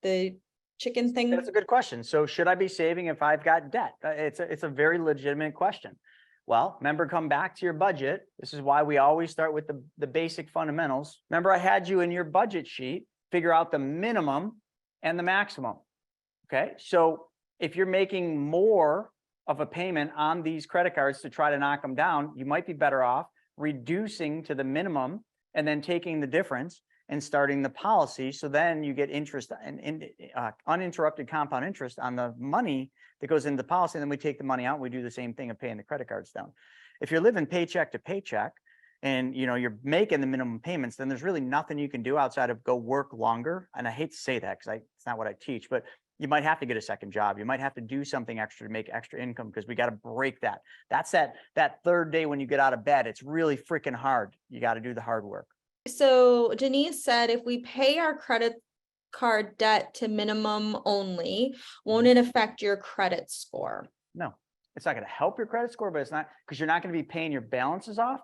the chicken thing? That's a good question. So should I be saving if I've got debt? It's a very legitimate question. Well, remember, come back to your budget. This is why we always start with the basic fundamentals. Remember, I had you in your budget sheet, figure out the minimum and the maximum. Okay. So if you're making more of a payment on these credit cards to try to knock them down, you might be better off reducing to the minimum and then taking the difference and starting the policy. So then you get interest and uninterrupted compound interest on the money that goes into the policy. And then we take the money out and we do the same thing of paying the credit cards down. If you're living paycheck to paycheck and you're making the minimum payments, then there's really nothing you can do outside of go work longer. And I hate to say that because it's not what I teach, but you might have to get a second job. You might have to do something extra to make extra income because we got to break that. That's that third day when you get out of bed. It's really freaking hard. You got to do the hard work. So Denise said, if we pay our credit card debt to minimum only, won't it affect your credit score? No, it's not going to help your credit score, but it's not, because you're not going to be paying your balances off.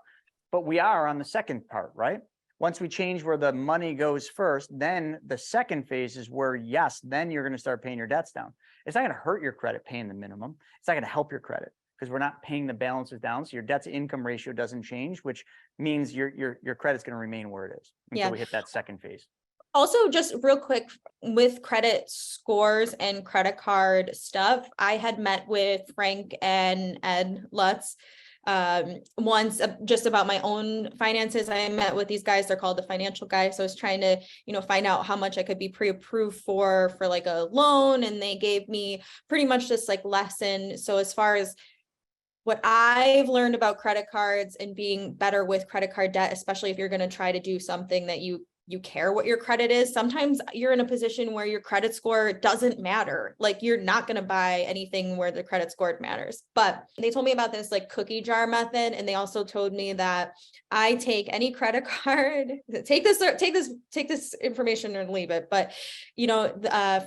But we are on the second part, right? Once we change where the money goes first, then the second phase is where, yes, then you're going to start paying your debts down. It's not going to hurt your credit paying the minimum. It's not going to help your credit because we're not paying the balances down. So your debt to income ratio doesn't change, which means your credit's going to remain where it is until we hit that second phase. Also, just real quick with credit scores and credit card stuff, I had met with Frank and Ed Lutz once just about my own finances. I met with these guys, they're called the financial guys. So I was trying to, find out how much I could be pre-approved for like a loan. And they gave me pretty much this like lesson. So as far as what I've learned about credit cards and being better with credit card debt, especially if you're going to try to do something that you care what your credit is. Sometimes you're in a position where your credit score doesn't matter. Like you're not going to buy anything where the credit score matters. But they told me about this like cookie jar method. And they also told me that I take any credit card, take this information or leave it. But,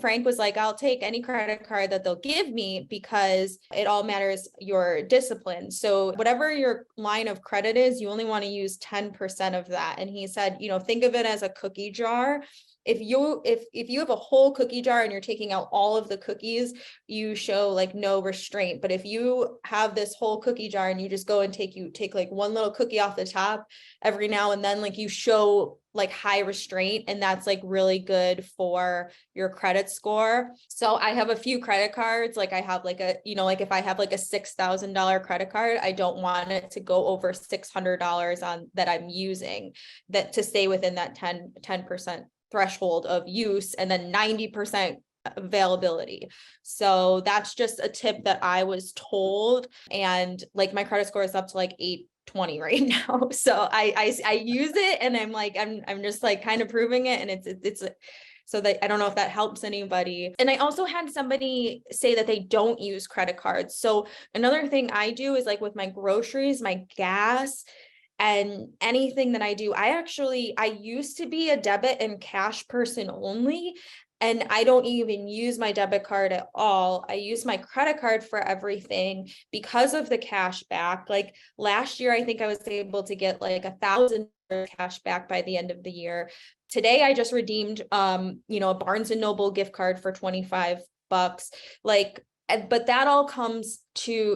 Frank was like, I'll take any credit card that they'll give me because it all matters your discipline. So whatever your line of credit is, you only want to use 10% of that. And he said, think of it as a cookie jar. If you have a whole cookie jar and you're taking out all of the cookies, you show like no restraint. But if you have this whole cookie jar and you just go and take like one little cookie off the top every now and then, like you show like high restraint, and that's like really good for your credit score. So I have a few credit cards. Like I have like like if I have like a $6,000 credit card, I don't want it to go over $600 on that I'm using, that to stay within that 10% threshold of use, and then 90% availability. So that's just a tip that I was told. And like my credit score is up to like 820 right now. So I use it, and I'm like, I'm just like kind of proving it. And it's so that I don't know if that helps anybody. And I also had somebody say that they don't use credit cards. So another thing I do is like with my groceries, my gas, and anything that I do, I used to be a debit and cash person only, and I don't even use my debit card at all. I use my credit card for everything because of the cash back. Like last year, I think I was able to get like $1,000 cash back by the end of the year. Today, I just redeemed, a Barnes & Noble gift card for $25. Like, but that all comes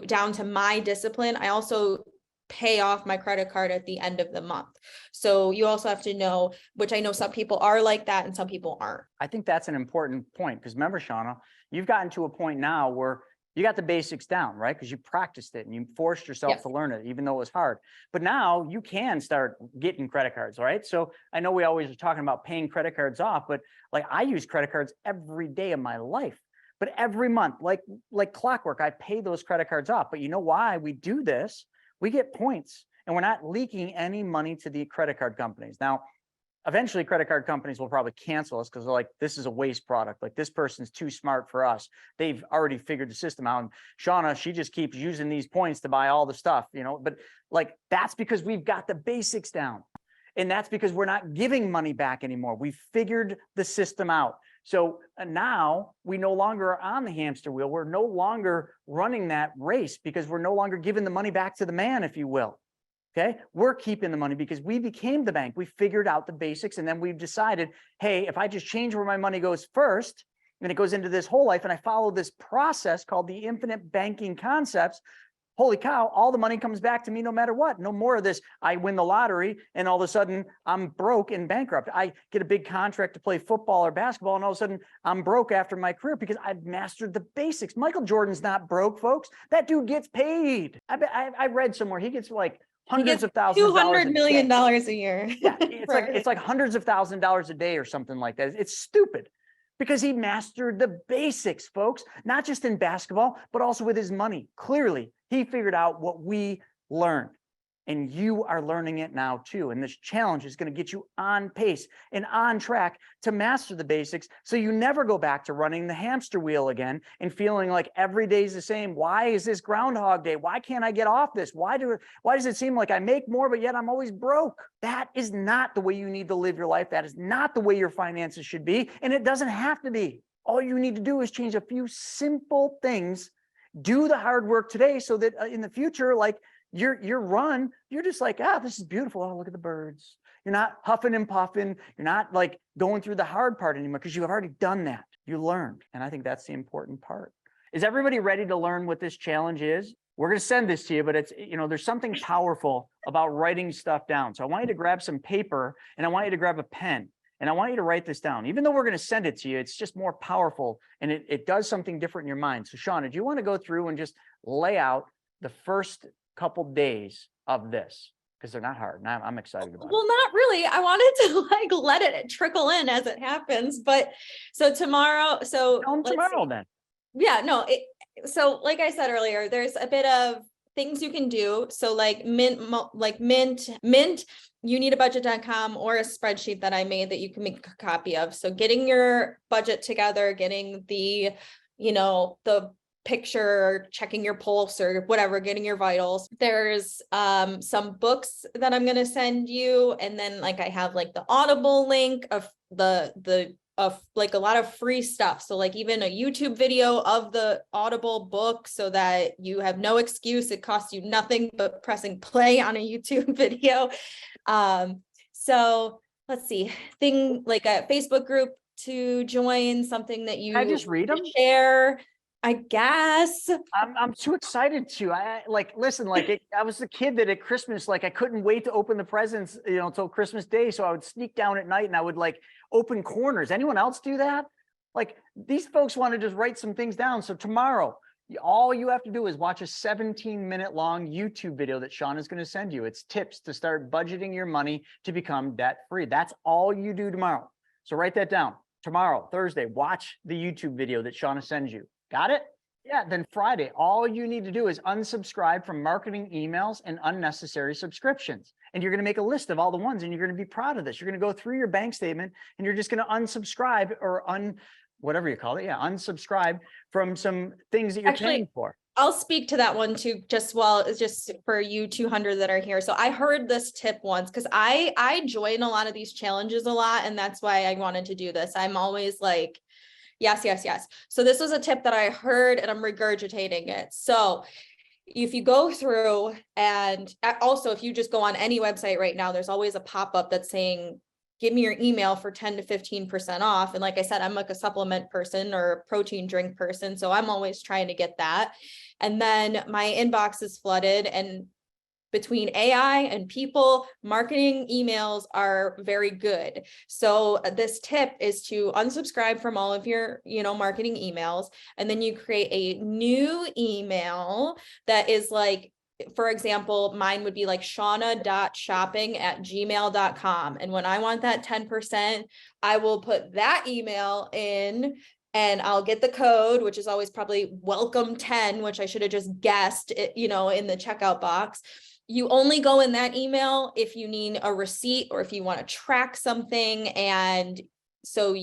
down to my discipline. I also pay off my credit card at the end of the month. So you also have to know, which I know some people are like that and some people aren't. I think that's an important point because remember, Shauna, you've gotten to a point now where you got the basics down, right? Because you practiced it and you forced yourself to learn it, even though it was hard. But now you can start getting credit cards, right? So I know we always are talking about paying credit cards off, but like I use credit cards every day of my life. But every month, like clockwork, I pay those credit cards off. But you know why we do this? We get points and we're not leaking any money to the credit card companies. Now, eventually credit card companies will probably cancel us because they're like, this is a waste product. Like this person's too smart for us. They've already figured the system out. And Shauna, she just keeps using these points to buy all the stuff, but like, that's because we've got the basics down. And that's because we're not giving money back anymore. We've figured the system out. So now we no longer are on the hamster wheel. We're no longer running that race because we're no longer giving the money back to the man, if you will. Okay. We're keeping the money because we became the bank. We figured out the basics and then we've decided, hey, if I just change where my money goes first, and it goes into this whole life. And I follow this process called the infinite banking concepts. Holy cow, all the money comes back to me no matter what. No more of this. I win the lottery and all of a sudden I'm broke and bankrupt. I get a big contract to play football or basketball and all of a sudden I'm broke after my career because I've mastered the basics. Michael Jordan's not broke, folks. That dude gets paid. I read somewhere he gets like hundreds of thousands of dollars. $200 million a year. Yeah, it's like hundreds of thousands of dollars a day or something like that. It's stupid. Because he mastered the basics, folks, not just in basketball, but also with his money. Clearly, he figured out what we learned. And you are learning it now too. And this challenge is going to get you on pace and on track to master the basics so you never go back to running the hamster wheel again and feeling like every day is the same. Why is this Groundhog Day? Why can't I get off this? Why does it seem like I make more, but yet I'm always broke? That is not the way you need to live your life. That is not the way your finances should be. And it doesn't have to be. All you need to do is change a few simple things. Do the hard work today so that in the future, like, you're just like, this is beautiful. Oh, look at the birds. You're not huffing and puffing. You're not like going through the hard part anymore because you've already done that. You learned. And I think that's the important part. Is everybody ready to learn what this challenge is? We're going to send this to you, but it's, there's something powerful about writing stuff down. So I want you to grab some paper and I want you to grab a pen and I want you to write this down. Even though we're going to send it to you, it's just more powerful and it does something different in your mind. So Shauna, do you want to go through and just lay out the first couple days of this, because they're not hard. Now I'm excited about it. Well, not really. I wanted to let it trickle in as it happens. But so tomorrow, Then. Yeah, no. So like I said earlier, there's a bit of things you can do. So like Mint, you need a budget.com or a spreadsheet that I made that you can make a copy of. So getting your budget together, getting the picture, checking your pulse or whatever, getting your vitals. There's some books that I'm going to send you. And then like I have like the Audible link of of like a lot of free stuff. So like even a YouTube video of the Audible book so that you have no excuse. It costs you nothing but pressing play on a YouTube video. So let's see, like a Facebook group to join, something that you I just read them, share. I guess I'm too excited to. I was the kid that at Christmas, like I couldn't wait to open the presents, till Christmas Day. So I would sneak down at night and I would like open corners. Anyone else do that? Like these folks want to just write some things down. So tomorrow, all you have to do is watch a 17-minute long YouTube video that Sean is going to send you. It's tips to start budgeting your money to become debt free. That's all you do tomorrow. So write that down. Tomorrow, Thursday, watch the YouTube video that Shauna sends you. Got it? Yeah. Then Friday, all you need to do is unsubscribe from marketing emails and unnecessary subscriptions. And you're going to make a list of all the ones and you're going to be proud of this. You're going to go through your bank statement and you're just going to unsubscribe or whatever you call it. Yeah. Unsubscribe from some things that you're paying for. I'll speak to that one too, just for you 200 that are here. So I heard this tip once because I join a lot of these challenges a lot. And that's why I wanted to do this. I'm always like, yes. So this was a tip that I heard and I'm regurgitating it. So if you go through and also if you just go on any website right now, there's always a pop-up that's saying, give me your email for 10 to 15% off. And like I said, I'm like a supplement person or a protein drink person. So I'm always trying to get that. And then my inbox is flooded, and between AI and people, marketing emails are very good. So this tip is to unsubscribe from all of your, marketing emails. And then you create a new email that is like, for example, mine would be like shauna.shopping@gmail.com. And when I want that 10%, I will put that email in and I'll get the code, which is always probably welcome 10, which I should have just guessed, in the checkout box. You only go in that email if you need a receipt or if you want to track something. And so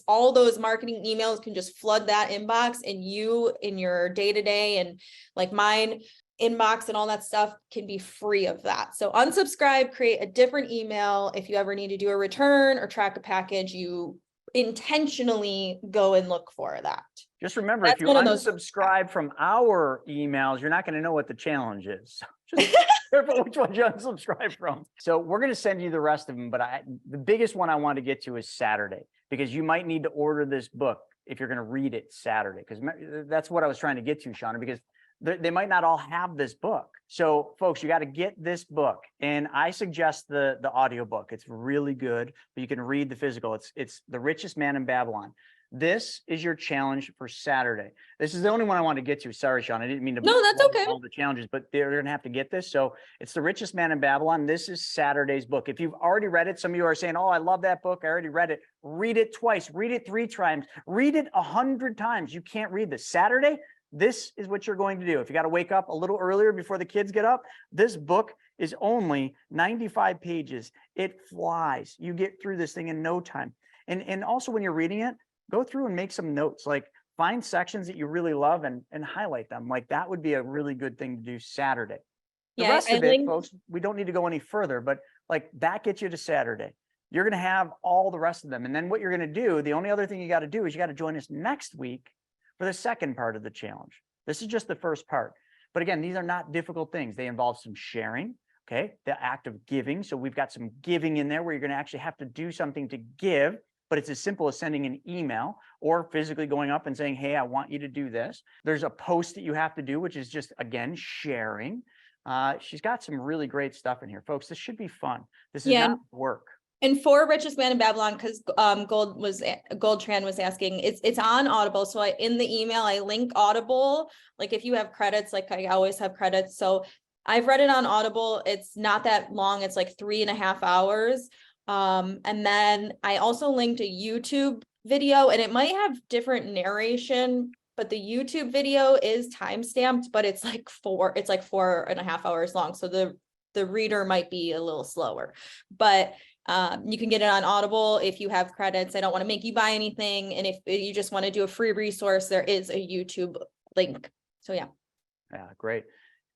all those marketing emails can just flood that inbox, and you in your day-to-day and like mine inbox and all that stuff can be free of that. So unsubscribe, create a different email. If you ever need to do a return or track a package, you intentionally go and look for that. Just remember, if you unsubscribe from our emails, you're not going to know what the challenge is. So just careful which one you unsubscribe from. So we're going to send you the rest of them, but the biggest one I want to get to is Saturday, because you might need to order this book. if you're going to read it Saturday, because that's what I was trying to get to, Shauna, because they might not all have this book. So folks, you got to get this book. And I suggest the audio book. It's really good, but you can read the physical. It's The Richest Man in Babylon. This is your challenge for Saturday. This is the only one I wanted to get to. Sorry, Sean. I didn't mean to. No, that's okay. All the challenges, but they're going to have to get this. So it's The Richest Man in Babylon. This is Saturday's book. If you've already read it, some of you are saying, oh, I love that book. I already read it. Read it twice. Read it 3 times. Read it 100 times. You can't read this. Saturday, this is what you're going to do. If you got to wake up a little earlier before the kids get up, this book is only 95 pages. It flies. You get through this thing in no time. And also when you're reading it, go through and make some notes, like find sections that you really love and highlight them. Like that would be a really good thing to do Saturday. The rest of it, folks, we don't need to go any further, but like that gets you to Saturday. You're going to have all the rest of them. And then what you're going to do, the only other thing you got to do is you got to join us next week for the second part of the challenge. This is just the first part. But again, these are not difficult things. They involve some sharing, okay? The act of giving. So we've got some giving in there where you're going to actually have to do something to give. But it's as simple as sending an email or physically going up and saying, hey, I want you to do this. There's a post that you have to do, which is just, again, sharing. She's got some really great stuff in here, folks. This should be fun. This is not work. And for Richest Man in Babylon, because Goldtran was asking, it's on Audible. So in the email, I link Audible. Like if you have credits, like I always have credits. So I've read it on Audible. It's not that long. It's like 3.5 hours. And then I also linked a YouTube video, and it might have different narration, but the YouTube video is timestamped, but it's like 4.5 hours long. So the reader might be a little slower, but you can get it on Audible if you have credits. I don't want to make you buy anything. And if you just want to do a free resource, there is a YouTube link. So yeah. Yeah, great.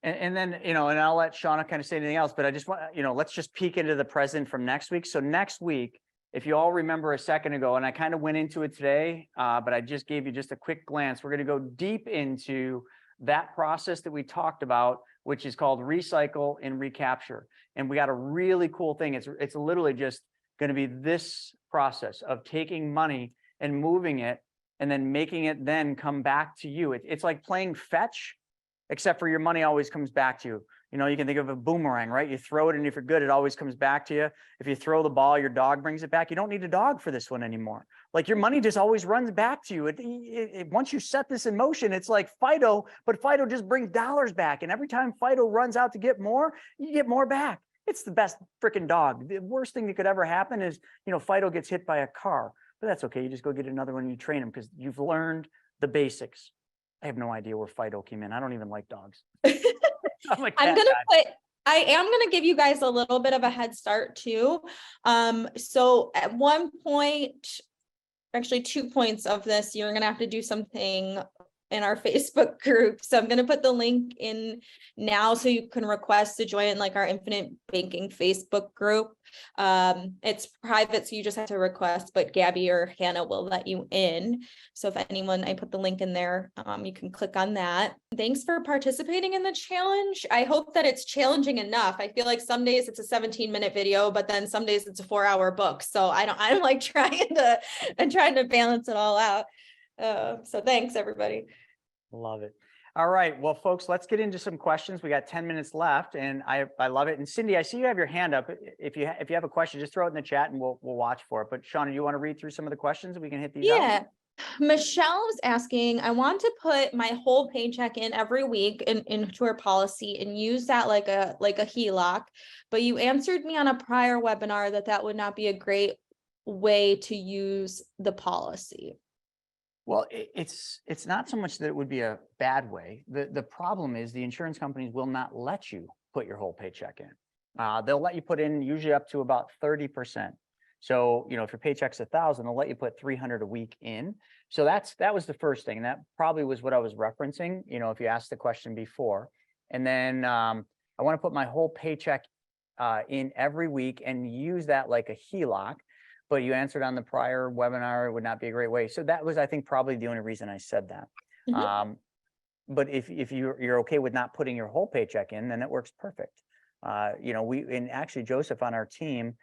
And then, and I'll let Shauna kind of say anything else, but I just want, let's just peek into the present from next week. So next week, if you all remember a second ago, and I kind of went into it today, but I just gave you just a quick glance, we're going to go deep into that process that we talked about, which is called recycle and recapture. And we got a really cool thing. It's literally just going to be this process of taking money and moving it and then making it then come back to you. It's like playing fetch, except for your money always comes back to you. You can think of a boomerang, right? You throw it, and if you're good, it always comes back to you. If you throw the ball, your dog brings it back. You don't need a dog for this one anymore. Like your money just always runs back to you. Once you set this in motion, it's like Fido, but Fido just brings dollars back. And every time Fido runs out to get more, you get more back. It's the best freaking dog. The worst thing that could ever happen is, Fido gets hit by a car, but that's okay. You just go get another one and you train him because you've learned the basics. I have no idea where Fido came in. I don't even like dogs. I am gonna give you guys a little bit of a head start too. So at one point, actually 2 points of this, you're gonna have to do something in our Facebook group. So I'm going to put the link in now so you can request to join like our Infinite Banking Facebook group. It's private, so you just have to request, but Gabby or Hannah will let you in. So if anyone, I put the link in there, you can click on that. Thanks for participating in the challenge. I hope that it's challenging enough. I feel like some days it's a 17-minute video, but then some days it's a 4-hour book. So I'm like trying to balance it all out. So thanks everybody. Love it. All right. Well, folks, let's get into some questions. We got 10 minutes left and I love it. And Cindy, I see you have your hand up. If you have a question, just throw it in the chat and we'll watch for it. But Shauna, you want to read through some of the questions? We can hit these Yeah. out? Michelle is asking, I want to put my whole paycheck in every week into her policy and use that like a HELOC, but you answered me on a prior webinar that would not be a great way to use the policy. Well, it's not so much that it would be a bad way. The problem is the insurance companies will not let you put your whole paycheck in. They'll let you put in usually up to about 30%. So, if your paycheck's $1,000, they'll let you put $300 a week in. So that was the first thing. And that probably was what I was referencing, if you asked the question before. And then I want to put my whole paycheck in every week and use that like a HELOC. But you answered on the prior webinar, it would not be a great way. So that was, I think, probably the only reason I said that. Mm-hmm. But if you're okay with not putting your whole paycheck in, then it works perfect. And actually Joseph on our team,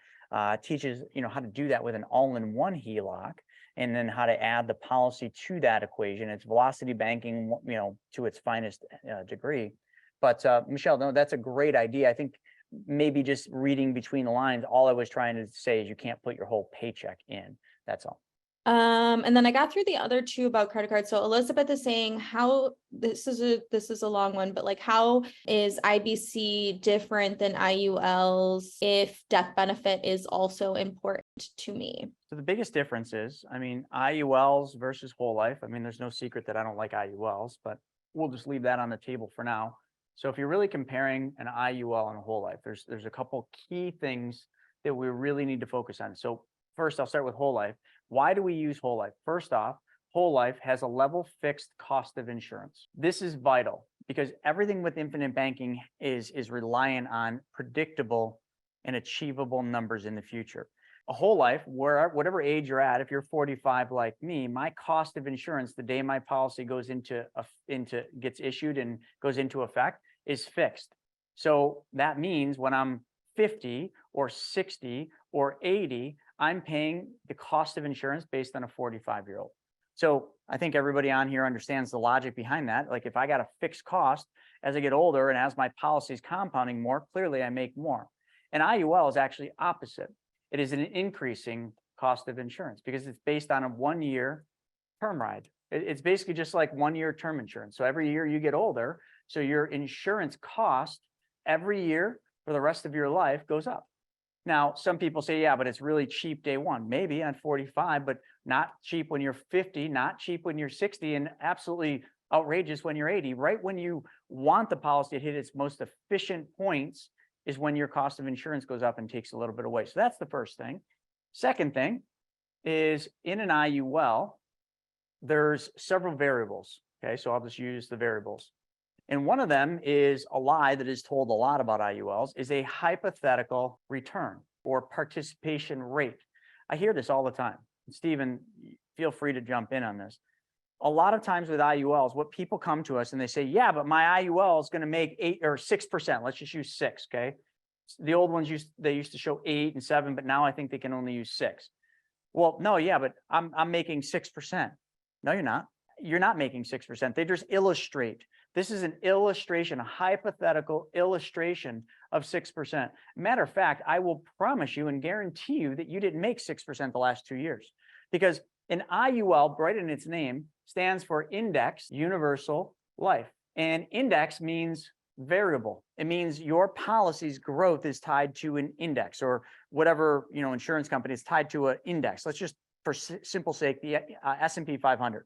teaches, how to do that with an all-in-one HELOC, and then how to add the policy to that equation. It's velocity banking, to its finest degree. But Michelle, no, that's a great idea. I think maybe just reading between the lines, all I was trying to say is you can't put your whole paycheck in. That's all. And then I got through the other two about credit cards. So Elizabeth is saying how this is a long one, but like, how is IBC different than IULs if death benefit is also important to me? So the biggest difference is, IULs versus whole life. There's no secret that I don't like IULs, but we'll just leave that on the table for now. So if you're really comparing an IUL and a whole life, there's a couple key things that we really need to focus on. So first, I'll start with whole life. Why do we use whole life? First off, whole life has a level fixed cost of insurance. This is vital because everything with infinite banking is reliant on predictable and achievable numbers in the future. A whole life, whatever age you're at, if you're 45 like me, my cost of insurance the day my policy goes gets issued and goes into effect is fixed. So that means when I'm 50 or 60 or 80, I'm paying the cost of insurance based on a 45-year-old. So I think everybody on here understands the logic behind that. Like if I got a fixed cost as I get older and as my policy is compounding more, clearly I make more. And IUL is actually opposite. It is an increasing cost of insurance because it's based on a 1-year term ride. It's basically just like 1-year term insurance. So every year you get older, so your insurance cost every year for the rest of your life goes up. Now, some people say, yeah, but it's really cheap day one. Maybe on 45, but not cheap when you're 50, not cheap when you're 60, and absolutely outrageous when you're 80. Right when you want the policy to hit its most efficient points is when your cost of insurance goes up and takes a little bit away. So that's the first thing. Second thing is in an IUL, there's several variables. Okay, so I'll just use the variables. And one of them is a lie that is told a lot about IULs is a hypothetical return or participation rate. I hear this all the time. Stephen, feel free to jump in on this. A lot of times with IULs, what people come to us and they say, yeah, but my IUL is going to make 8 or 6%. Let's just use 6. Okay. The old ones used to show 8 and 7, but now I think they can only use 6. Well, no, yeah, but I'm making 6%. No, you're not. You're not making 6%. They just illustrate. This is an illustration, a hypothetical illustration of 6%. Matter of fact, I will promise you and guarantee you that you didn't make 6% the last 2 years, because an IUL, right in its name, stands for Index Universal Life. And index means variable. It means your policy's growth is tied to an index, or whatever, insurance company is tied to an index. Let's just, for simple sake, the S&P 500.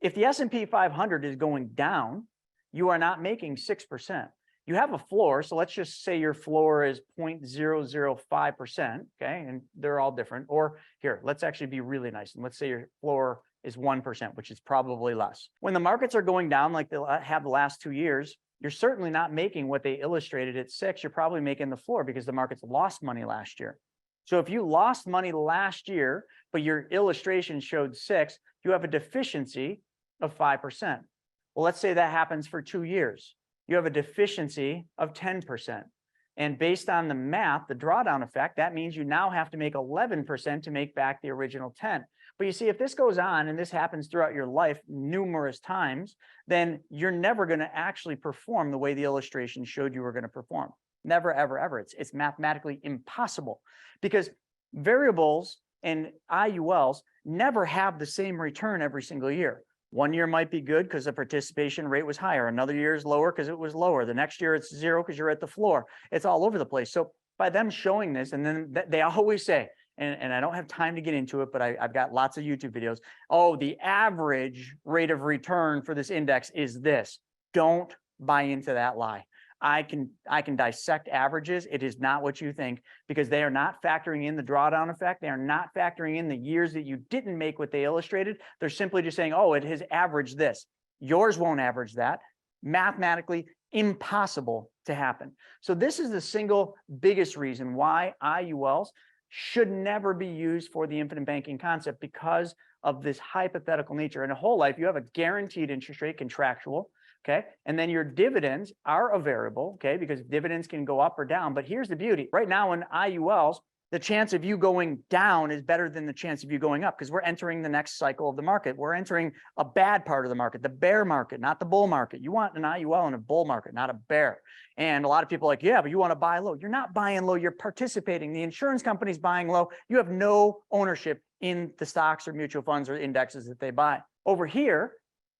If the S&P 500 is going down, you are not making 6%. You have a floor. So let's just say your floor is 0.005%. Okay. And they're all different. Or here, let's actually be really nice. And let's say your floor is 1%, which is probably less. When the markets are going down, like they have the last 2 years, you're certainly not making what they illustrated at 6. You're probably making the floor because the markets lost money last year. So if you lost money last year, but your illustration showed 6, you have a deficiency of 5%. Well, let's say that happens for 2 years. You have a deficiency of 10%. And based on the math, the drawdown effect, that means you now have to make 11% to make back the original 10. But you see, if this goes on and this happens throughout your life numerous times, then you're never going to actually perform the way the illustration showed you were going to perform. Never, ever, ever. It's mathematically impossible, because variables and IULs never have the same return every single year. 1 year might be good because the participation rate was higher. Another year is lower because it was lower. The next year it's 0 because you're at the floor. It's all over the place. So by them showing this, and then they always say, and I don't have time to get into it, but I've got lots of YouTube videos. Oh, the average rate of return for this index is this. Don't buy into that lie. I can dissect averages. It is not what you think, because they are not factoring in the drawdown effect. They are not factoring in the years that you didn't make what they illustrated. They're simply just saying, oh, it has averaged this. Yours won't average that. Mathematically impossible to happen. So this is the single biggest reason why IULs should never be used for the infinite banking concept, because of this hypothetical nature. In a whole life, you have a guaranteed interest rate, contractual. Okay. And then your dividends are a variable. Okay. Because dividends can go up or down. But here's the beauty. Right now in IULs, the chance of you going down is better than the chance of you going up, because we're entering the next cycle of the market. We're entering a bad part of the market, the bear market, not the bull market. You want an IUL in a bull market, not a bear. And a lot of people are like, yeah, but you want to buy low. You're not buying low, you're participating. The insurance company's buying low. You have no ownership in the stocks or mutual funds or indexes that they buy. Over here,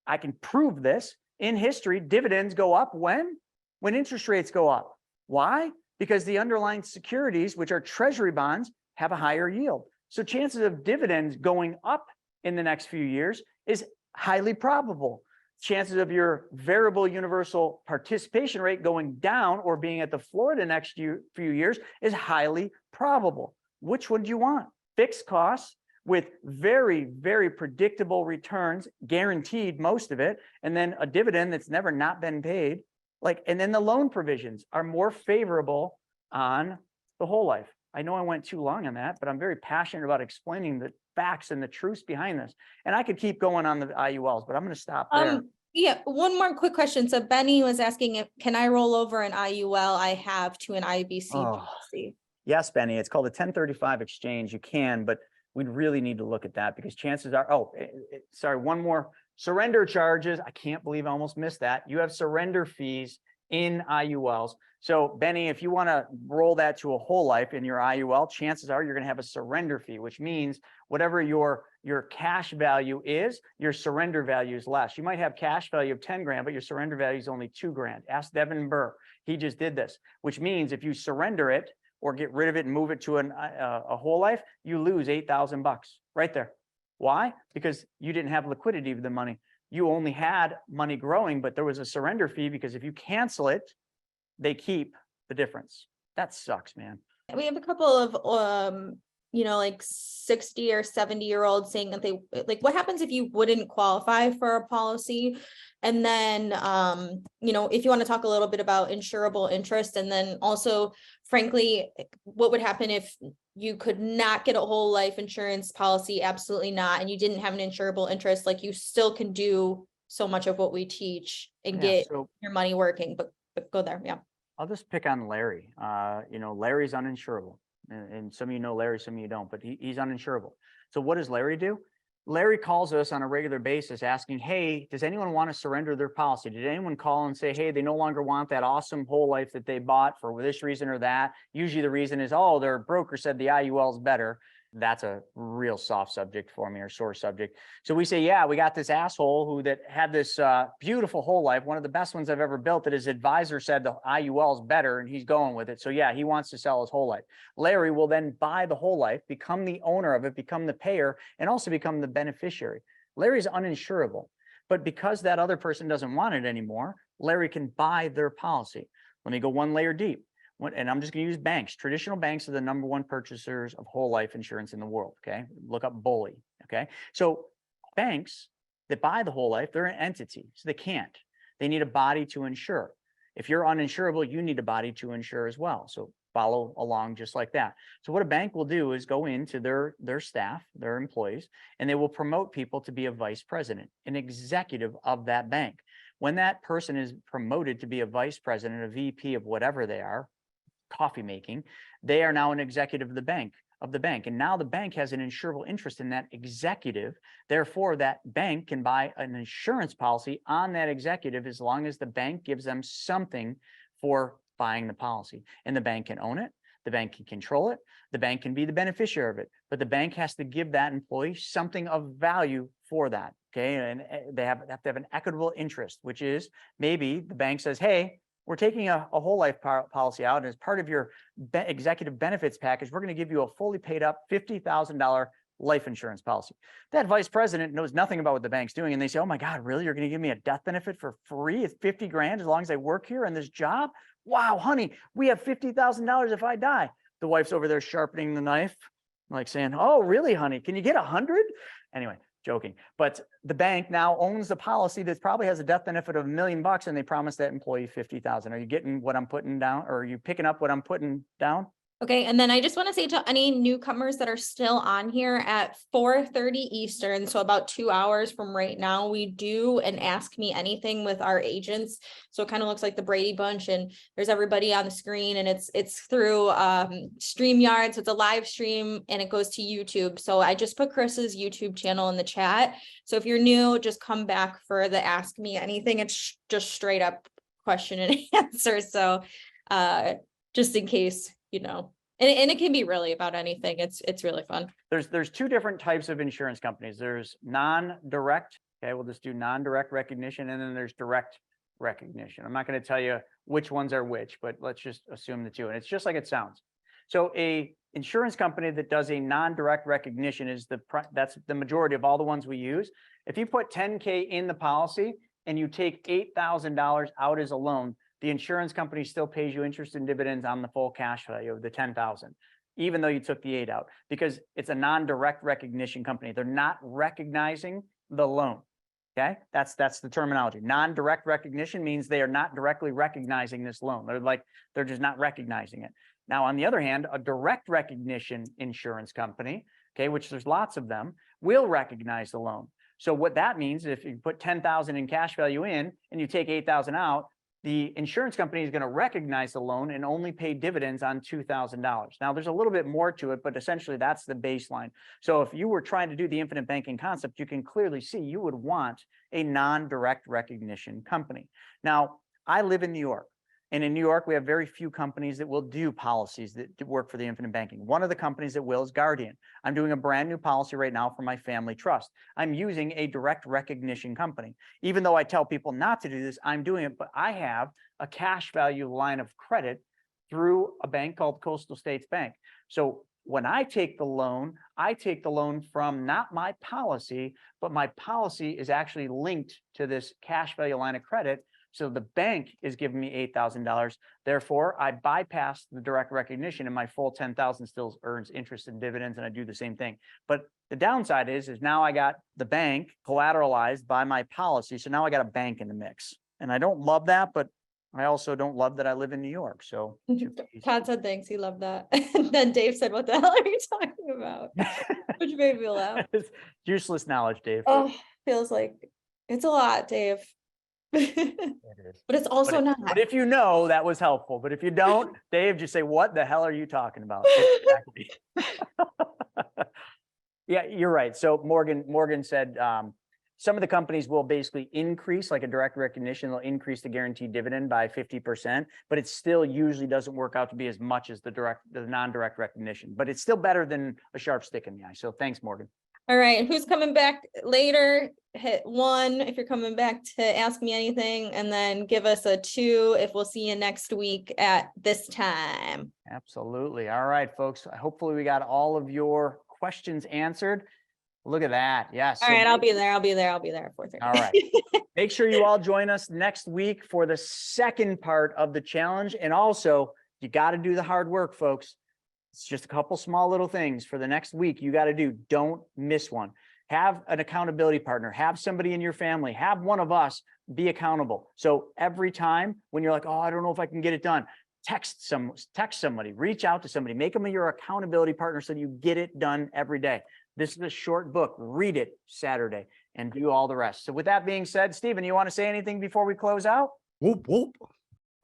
I can prove this. In history, dividends go up when interest rates go up. Why? Because the underlying securities, which are treasury bonds, have a higher yield. So chances of dividends going up in the next few years is highly probable. Chances of your variable universal participation rate going down or being at the floor the next few years is highly probable. Which one do you want? Fixed costs with very, very predictable returns, guaranteed most of it, and then a dividend that's never not been paid. And then the loan provisions are more favorable on the whole life. I know I went too long on that, but I'm very passionate about explaining the facts and the truths behind this. And I could keep going on the IULs, but I'm going to stop there. Yeah, one more quick question. So Benny was asking if, can I roll over an IUL I have to an IBC policy? Yes, Benny, it's called a 1035 exchange. You can, but we'd really need to look at that, because chances are, sorry, one more. Surrender charges. I can't believe I almost missed that. You have surrender fees in IULs. So Benny, if you want to roll that to a whole life in your IUL, chances are you're going to have a surrender fee, which means whatever your cash value is, your surrender value is less. You might have cash value of 10 grand, but your surrender value is only 2 grand. Ask Devin Burr. He just did this, which means if you surrender it or get rid of it and move it to a whole life, you lose $8,000 right there. Why? Because you didn't have liquidity of the money. You only had money growing, but there was a surrender fee, because if you cancel it, they keep the difference. That sucks, man. We have a couple of, 60 or 70-year-olds saying that they, what happens if you wouldn't qualify for a policy? And then, if you want to talk a little bit about insurable interest, and then also, frankly, what would happen if you could not get a whole life insurance policy? Absolutely not. And you didn't have an insurable interest, you still can do so much of what we teach and get your money working, but go there. Yeah. I'll just pick on Larry. Larry's uninsurable. And some of you know Larry, some of you don't, but he's uninsurable. So what does Larry do? Larry calls us on a regular basis asking, hey, does anyone want to surrender their policy? Did anyone call and say, hey, they no longer want that awesome whole life that they bought for this reason or that? Usually the reason is, oh, their broker said the IUL is better. That's a real soft subject for me, or sore subject. So we say, yeah, we got this asshole that had this beautiful whole life, one of the best ones I've ever built, that his advisor said the IUL is better and he's going with it. So yeah, he wants to sell his whole life. Larry will then buy the whole life, become the owner of it, become the payer, and also become the beneficiary. Larry's uninsurable, but because that other person doesn't want it anymore, Larry can buy their policy. Let me go one layer deep. And I'm just going to use banks. Traditional banks are the #1 purchasers of whole life insurance in the world. Okay. Look up Bully. Okay. So banks that buy the whole life, they're an entity. So they can't. They need a body to insure. If you're uninsurable, you need a body to insure as well. So follow along just like that. So what a bank will do is go into their staff, their employees, and they will promote people to be a vice president, an executive of that bank. When that person is promoted to be a vice president, a VP of whatever they are, coffee making, they are now an executive of the bank. And now the bank has an insurable interest in that executive. Therefore, that bank can buy an insurance policy on that executive as long as the bank gives them something for buying the policy. And the bank can own it. The bank can control it. The bank can be the beneficiary of it. But the bank has to give that employee something of value for that. Okay. And they have to have an equitable interest, which is maybe the bank says, hey, we're taking a whole life policy out, and as part of your executive benefits package, we're going to give you a fully paid up $50,000 life insurance policy. That vice president knows nothing about what the bank's doing, and they say, oh my God, really? You're going to give me a death benefit for free? It's 50 grand as long as I work here in this job? Wow, honey, we have $50,000 if I die. The wife's over there sharpening the knife, saying, oh, really, honey? Can you get 100? Anyway. Joking, but the bank now owns the policy that probably has a death benefit of $1 million, and they promise that employee 50,000. Are you getting what I'm putting down, or are you picking up what I'm putting down? Okay, and then I just want to say to any newcomers that are still on here at 4:30 Eastern, so about 2 hours from right now, we do an Ask Me Anything with our agents. So it kind of looks like the Brady Bunch, and there's everybody on the screen, and it's through StreamYard, so it's a live stream, and it goes to YouTube. So I just put Chris's YouTube channel in the chat. So if you're new, just come back for the Ask Me Anything. It's just straight up question and answer. So just in case. And it can be really about anything. It's really fun. There's two different types of insurance companies. There's non-direct. Okay, we'll just do non-direct recognition, and then there's direct recognition. I'm not going to tell you which ones are which, but let's just assume the two. And it's just like it sounds. So a insurance company that does a non-direct recognition that's the majority of all the ones we use. If you put $10K in the policy and you take $8,000 out as a loan, the insurance company still pays you interest and dividends on the full cash value of the 10,000, even though you took the 8 out, because it's a non-direct recognition company. They're not recognizing the loan. Okay, that's the terminology. Non-direct recognition means they are not directly recognizing this loan. They're just not recognizing it. Now, on the other hand, a direct recognition insurance company, okay, which there's lots of them, will recognize the loan. So what that means, if you put 10,000 in cash value in and you take 8,000 out, the insurance company is going to recognize the loan and only pay dividends on $2,000. Now, there's a little bit more to it, but essentially that's the baseline. So if you were trying to do the infinite banking concept, you can clearly see you would want a non-direct recognition company. Now, I live in New York. And in New York, we have very few companies that will do policies that work for the infinite banking. One of the companies that will is Guardian. I'm doing a brand new policy right now for my family trust. I'm using a direct recognition company. Even though I tell people not to do this, I'm doing it, but I have a cash value line of credit through a bank called Coastal States Bank. So when I take the loan from not my policy, but my policy is actually linked to this cash value line of credit. So the bank is giving me $8,000. Therefore, I bypass the direct recognition and my full 10,000 still earns interest and dividends, and I do the same thing. But the downside is now I got the bank collateralized by my policy. So now I got a bank in the mix. And I don't love that, but I also don't love that I live in New York. So Todd said thanks. He loved that. And then Dave said, what the hell are you talking about? Which made me laugh. It's useless knowledge, Dave. Oh, feels like it's a lot, Dave. But it's also not. But if you know, that was helpful. But if you don't, Dave, just say, what the hell are you talking about? Exactly. Yeah, you're right. So Morgan said some of the companies will basically increase, like a direct recognition, they'll increase the guaranteed dividend by 50%, but it still usually doesn't work out to be as much as the non-direct recognition. But it's still better than a sharp stick in the eye. So thanks, Morgan. All right, who's coming back later? Hit 1 if you're coming back to ask me anything, and then give us a 2 if we'll see you next week at this time. Absolutely. All right, folks. Hopefully we got all of your questions answered. Look at that. Yes. All right, I'll be there at 4:30. All right. Make sure you all join us next week for the second part of the challenge. And also, you got to do the hard work, folks. It's just a couple small little things for the next week you got to do. Don't miss one. Have an accountability partner. Have somebody in your family. Have one of us be accountable. So every time when you're like, oh, I don't know if I can get it done, text somebody, reach out to somebody, make them your accountability partner so you get it done every day. This is a short book. Read it Saturday and do all the rest. So with that being said, Stephen, you want to say anything before we close out? Whoop, whoop.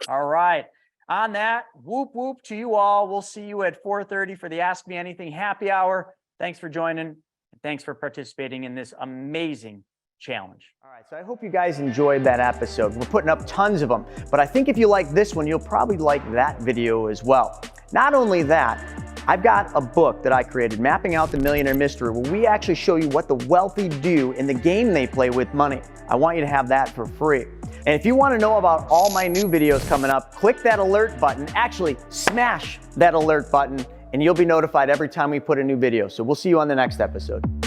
All right. On that, whoop, whoop to you all. We'll see you at 4:30 for the Ask Me Anything happy hour. Thanks for joining. And thanks for participating in this amazing challenge. All right, so I hope you guys enjoyed that episode. We're putting up tons of them, but I think if you like this one, you'll probably like that video as well. Not only that, I've got a book that I created, Mapping Out the Millionaire Mystery, where we actually show you what the wealthy do in the game they play with money. I want you to have that for free. And if you want to know about all my new videos coming up, click that alert button. Actually, smash that alert button, and you'll be notified every time we put a new video. So we'll see you on the next episode.